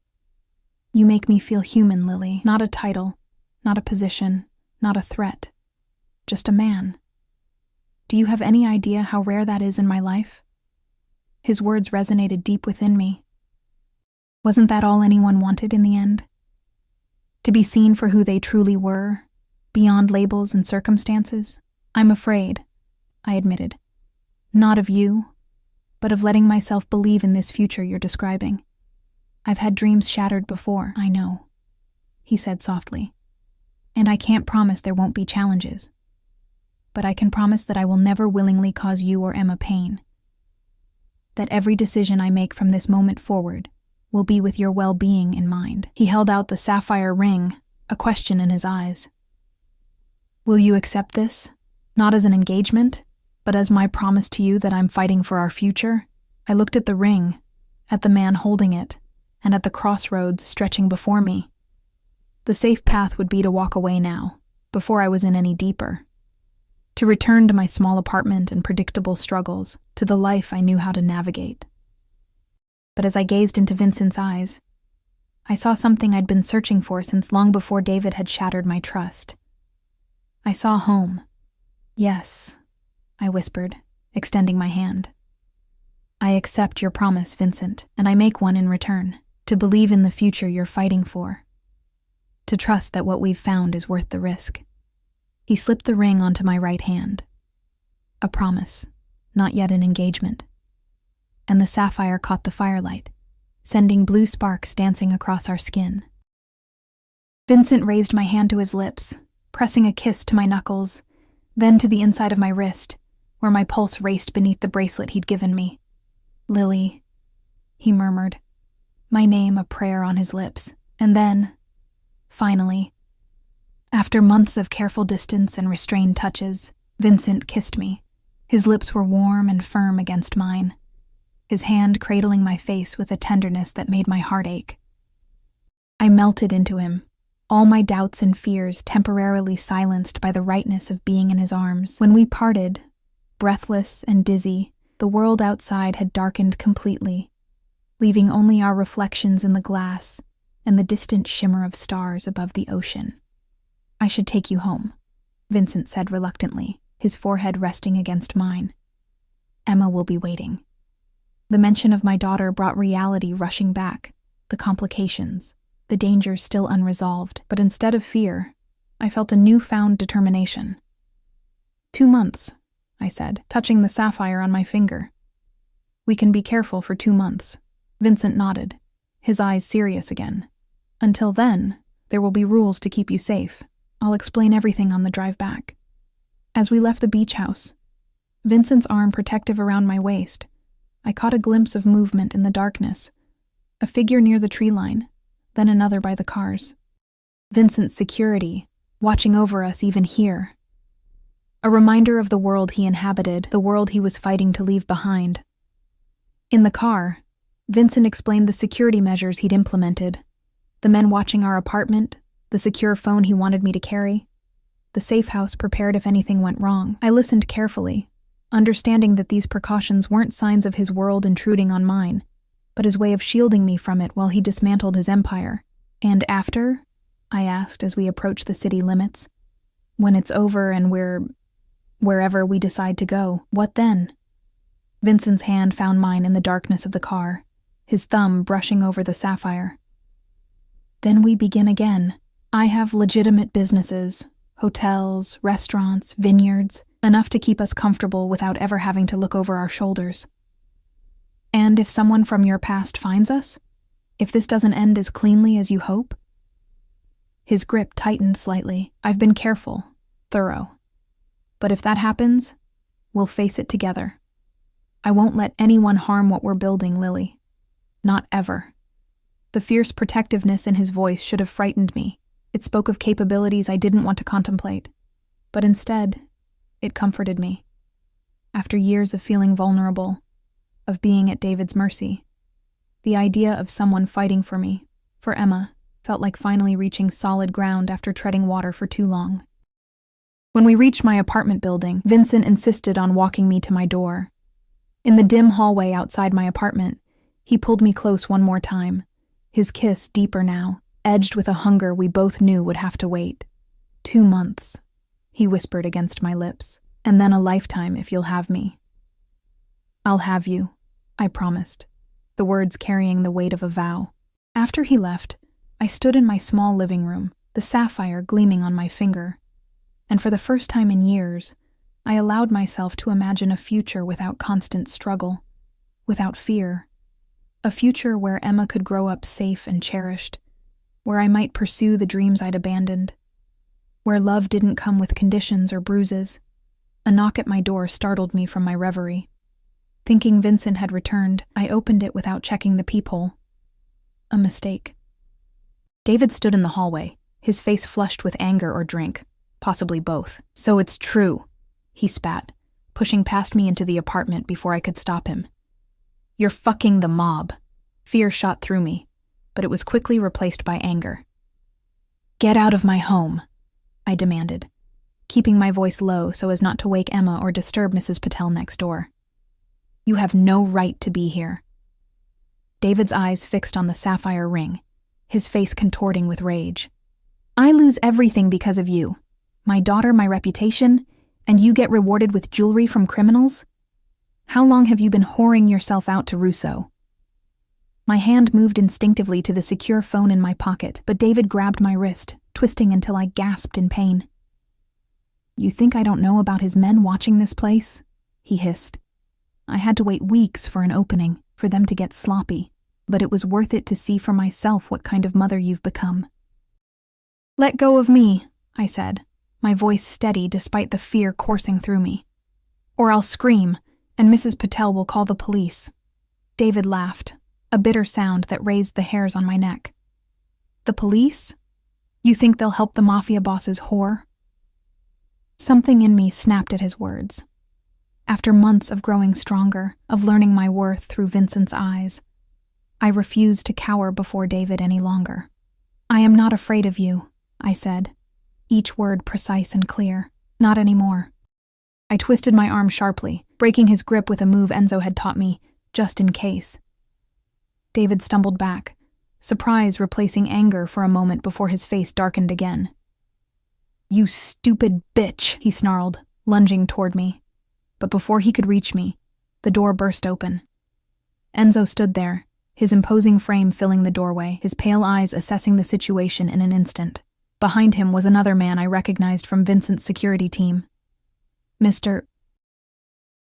You make me feel human, Lily, not a title, not a position, not a threat, just a man. Do you have any idea how rare that is in my life? His words resonated deep within me. Wasn't that all anyone wanted in the end? To be seen for who they truly were, beyond labels and circumstances? I'm afraid, I admitted. Not of you, but of letting myself believe in this future you're describing. I've had dreams shattered before, I know, he said softly. And I can't promise there won't be challenges. But I can promise that I will never willingly cause you or Emma pain. That every decision I make from this moment forward will be with your well-being in mind. He held out the sapphire ring, a question in his eyes. Will you accept this? Not as an engagement, but as my promise to you that I'm fighting for our future? I looked at the ring, at the man holding it, and at the crossroads stretching before me. The safe path would be to walk away now, before I was in any deeper. To return to my small apartment and predictable struggles, to the life I knew how to navigate. But as I gazed into Vincent's eyes, I saw something I'd been searching for since long before David had shattered my trust. I saw home. Yes, I whispered, extending my hand. I accept your promise, Vincent, and I make one in return, to believe in the future you're fighting for. To trust that what we've found is worth the risk. He slipped the ring onto my right hand. A promise, not yet an engagement. And the sapphire caught the firelight, sending blue sparks dancing across our skin. Vincent raised my hand to his lips, pressing a kiss to my knuckles, then to the inside of my wrist, where my pulse raced beneath the bracelet he'd given me. Lily, he murmured, my name a prayer on his lips, and then, finally, after months of careful distance and restrained touches, Vincent kissed me. His lips were warm and firm against mine, his hand cradling my face with a tenderness that made my heart ache. I melted into him, all my doubts and fears temporarily silenced by the rightness of being in his arms. When we parted, breathless and dizzy, the world outside had darkened completely, leaving only our reflections in the glass and the distant shimmer of stars above the ocean. I should take you home, Vincent said reluctantly, his forehead resting against mine. Emma will be waiting. The mention of my daughter brought reality rushing back, the complications, the dangers still unresolved, but instead of fear, I felt a newfound determination. 2 months, I said, touching the sapphire on my finger. We can be careful for 2 months. Vincent nodded, his eyes serious again. Until then, there will be rules to keep you safe. I'll explain everything on the drive back. As we left the beach house, Vincent's arm protective around my waist, I caught a glimpse of movement in the darkness, a figure near the tree line, then another by the cars. Vincent's security, watching over us even here. A reminder of the world he inhabited, the world he was fighting to leave behind. In the car, Vincent explained the security measures he'd implemented, the men watching our apartment, the secure phone he wanted me to carry, the safe house prepared if anything went wrong. I listened carefully, understanding that these precautions weren't signs of his world intruding on mine, but his way of shielding me from it while he dismantled his empire. And after? I asked as we approached the city limits. When it's over and wherever we decide to go, what then? Vincent's hand found mine in the darkness of the car, his thumb brushing over the sapphire. Then we begin again. I have legitimate businesses, hotels, restaurants, vineyards, enough to keep us comfortable without ever having to look over our shoulders. And if someone from your past finds us? If this doesn't end as cleanly as you hope? His grip tightened slightly. I've been careful, thorough. But if that happens, we'll face it together. I won't let anyone harm what we're building, Lily. Not ever. The fierce protectiveness in his voice should have frightened me. It spoke of capabilities I didn't want to contemplate. But instead, it comforted me. After years of feeling vulnerable, of being at David's mercy, the idea of someone fighting for me, for Emma, felt like finally reaching solid ground after treading water for too long. When we reached my apartment building, Vincent insisted on walking me to my door. In the dim hallway outside my apartment, he pulled me close one more time, his kiss deeper now, edged with a hunger we both knew would have to wait. 2 months, he whispered against my lips, and then a lifetime if you'll have me. I'll have you, I promised, the words carrying the weight of a vow. After he left, I stood in my small living room, the sapphire gleaming on my finger, and for the first time in years, I allowed myself to imagine a future without constant struggle, without fear. A future where Emma could grow up safe and cherished, where I might pursue the dreams I'd abandoned, where love didn't come with conditions or bruises. A knock at my door startled me from my reverie. Thinking Vincent had returned, I opened it without checking the peephole. A mistake. David stood in the hallway, his face flushed with anger or drink, possibly both. So it's true, he spat, pushing past me into the apartment before I could stop him. You're fucking the mob. Fear shot through me, but it was quickly replaced by anger. Get out of my home, I demanded, keeping my voice low so as not to wake Emma or disturb Mrs. Patel next door. You have no right to be here. David's eyes fixed on the sapphire ring, his face contorting with rage. I lose everything because of you. My daughter, my reputation, and you get rewarded with jewelry from criminals? How long have you been whoring yourself out to Russo? My hand moved instinctively to the secure phone in my pocket, but David grabbed my wrist, twisting until I gasped in pain. You think I don't know about his men watching this place? He hissed. I had to wait weeks for an opening, for them to get sloppy, but it was worth it to see for myself what kind of mother you've become. Let go of me, I said, my voice steady despite the fear coursing through me. Or I'll scream, and Mrs. Patel will call the police. David laughed, a bitter sound that raised the hairs on my neck. The police? You think they'll help the mafia boss's whore? Something in me snapped at his words. After months of growing stronger, of learning my worth through Vincent's eyes, I refused to cower before David any longer. I am not afraid of you, I said, each word precise and clear. Not anymore. I twisted my arm sharply, breaking his grip with a move Enzo had taught me, just in case. David stumbled back, surprise replacing anger for a moment before his face darkened again. You stupid bitch, he snarled, lunging toward me. But before he could reach me, the door burst open. Enzo stood there, his imposing frame filling the doorway, his pale eyes assessing the situation in an instant. Behind him was another man I recognized from Vincent's security team. Mr.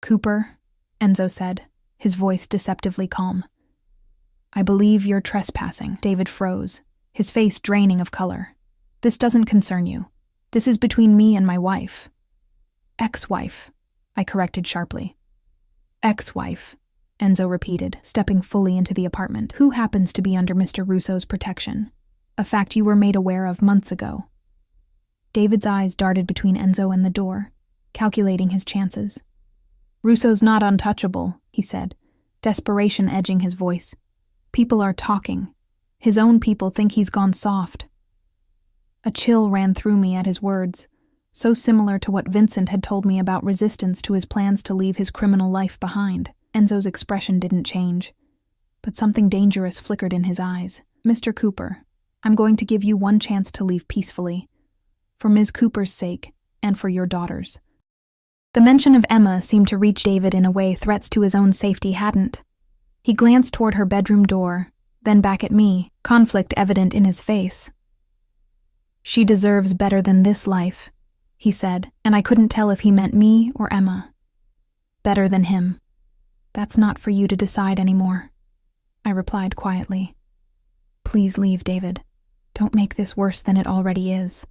Cooper, Enzo said, his voice deceptively calm. I believe you're trespassing. David froze, his face draining of color. This doesn't concern you. This is between me and my wife. Ex-wife, I corrected sharply. Ex-wife, Enzo repeated, stepping fully into the apartment. Who happens to be under Mr. Russo's protection? A fact you were made aware of months ago. David's eyes darted between Enzo and the door, calculating his chances. Russo's not untouchable, he said, desperation edging his voice. People are talking. His own people think he's gone soft. A chill ran through me at his words, so similar to what Vincent had told me about resistance to his plans to leave his criminal life behind. Enzo's expression didn't change, but something dangerous flickered in his eyes. Mr. Cooper, I'm going to give you one chance to leave peacefully, for Ms. Cooper's sake and for your daughter's. The mention of Emma seemed to reach David in a way threats to his own safety hadn't. He glanced toward her bedroom door, then back at me, conflict evident in his face. She deserves better than this life, he said, and I couldn't tell if he meant me or Emma. Better than him. That's not for you to decide anymore, I replied quietly. Please leave, David. Don't make this worse than it already is.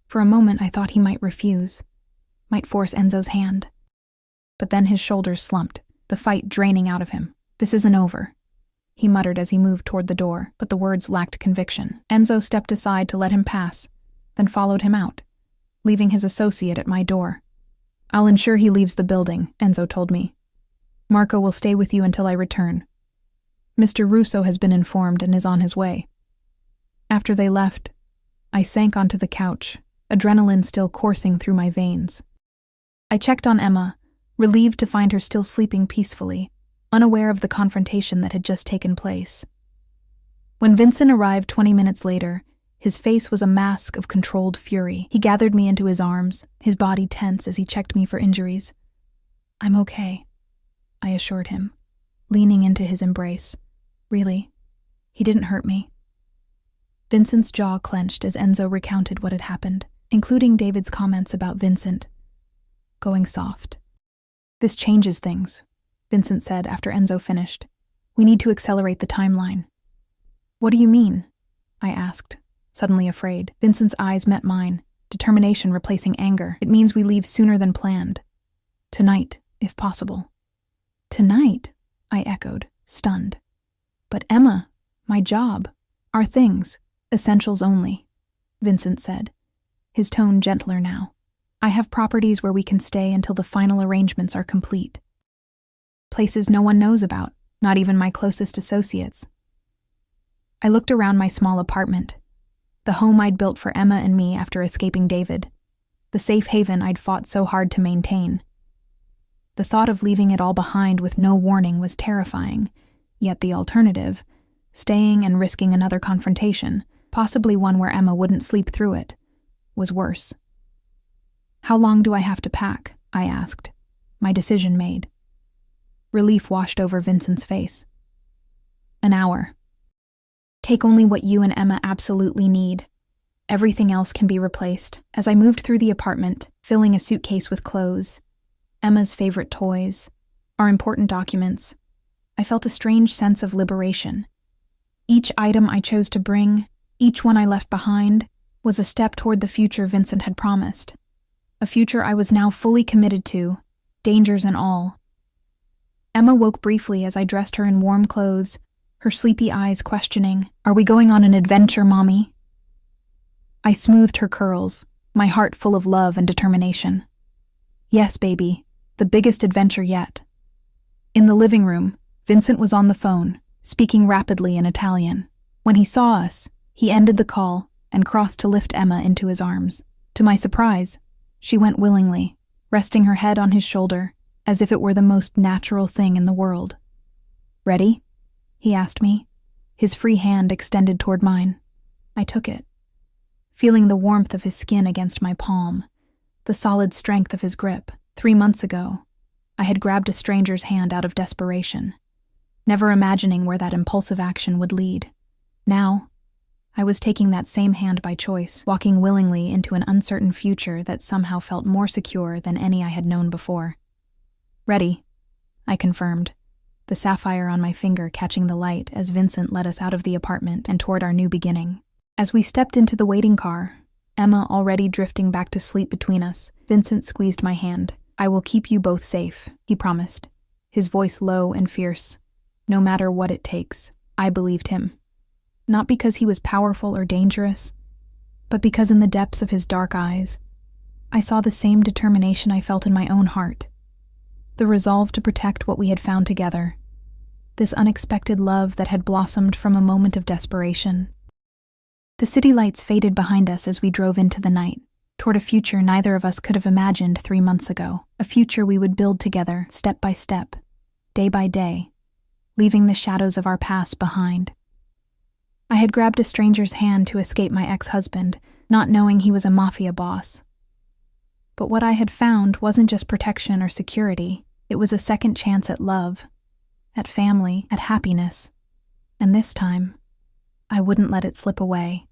For a moment I thought he might refuse, might force Enzo's hand. But then his shoulders slumped, the fight draining out of him. This isn't over. he muttered as he moved toward the door, but the words lacked conviction. Enzo stepped aside to let him pass, then followed him out, leaving his associate at my door. I'll ensure he leaves the building, Enzo told me. Marco will stay with you until I return. Mr. Russo has been informed and is on his way. After they left, I sank onto the couch, adrenaline still coursing through my veins. I checked on Emma, relieved to find her still sleeping peacefully, unaware of the confrontation that had just taken place. When Vincent arrived 20 minutes later, his face was a mask of controlled fury. He gathered me into his arms, his body tense as he checked me for injuries. I'm okay, I assured him, leaning into his embrace. Really, he didn't hurt me. Vincent's jaw clenched as Enzo recounted what had happened, including David's comments about Vincent going soft. This changes things, Vincent said after Enzo finished. We need to accelerate the timeline. What do you mean? I asked, suddenly afraid. Vincent's eyes met mine, determination replacing anger. It means we leave sooner than planned. Tonight, if possible. Tonight? I echoed, stunned. But Emma, my job, our things, essentials only, Vincent said, his tone gentler now. I have properties where we can stay until the final arrangements are complete. Places no one knows about, not even my closest associates. I looked around my small apartment, the home I'd built for Emma and me after escaping David, the safe haven I'd fought so hard to maintain. The thought of leaving it all behind with no warning was terrifying, yet the alternative, staying and risking another confrontation, possibly one where Emma wouldn't sleep through it, was worse. How long do I have to pack? I asked, my decision made. Relief washed over Vincent's face. An hour. Take only what you and Emma absolutely need. Everything else can be replaced. As I moved through the apartment, filling a suitcase with clothes, Emma's favorite toys, our important documents, I felt a strange sense of liberation. Each item I chose to bring, each one I left behind, was a step toward the future Vincent had promised. A future I was now fully committed to, dangers and all. Emma woke briefly as I dressed her in warm clothes, her sleepy eyes questioning, "Are we going on an adventure, Mommy?" I smoothed her curls, my heart full of love and determination. Yes, baby, the biggest adventure yet. In the living room, Vincent was on the phone, speaking rapidly in Italian. When he saw us, he ended the call and crossed to lift Emma into his arms. To my surprise, she went willingly, resting her head on his shoulder, as if it were the most natural thing in the world. "Ready?" he asked me, his free hand extended toward mine. I took it, feeling the warmth of his skin against my palm, the solid strength of his grip. 3 months ago, I had grabbed a stranger's hand out of desperation, never imagining where that impulsive action would lead. Now, I was taking that same hand by choice, walking willingly into an uncertain future that somehow felt more secure than any I had known before. "Ready," I confirmed, the sapphire on my finger catching the light as Vincent led us out of the apartment and toward our new beginning. As we stepped into the waiting car, Emma already drifting back to sleep between us, Vincent squeezed my hand. "I will keep you both safe," he promised, his voice low and fierce. No matter what it takes. I believed him. Not because he was powerful or dangerous, but because in the depths of his dark eyes, I saw the same determination I felt in my own heart. The resolve to protect what we had found together. This unexpected love that had blossomed from a moment of desperation. The city lights faded behind us as we drove into the night, toward a future neither of us could have imagined 3 months ago. A future we would build together, step by step, day by day, leaving the shadows of our past behind. I had grabbed a stranger's hand to escape my ex-husband, not knowing he was a mafia boss. But what I had found wasn't just protection or security. It was a second chance at love, at family, at happiness. And this time, I wouldn't let it slip away.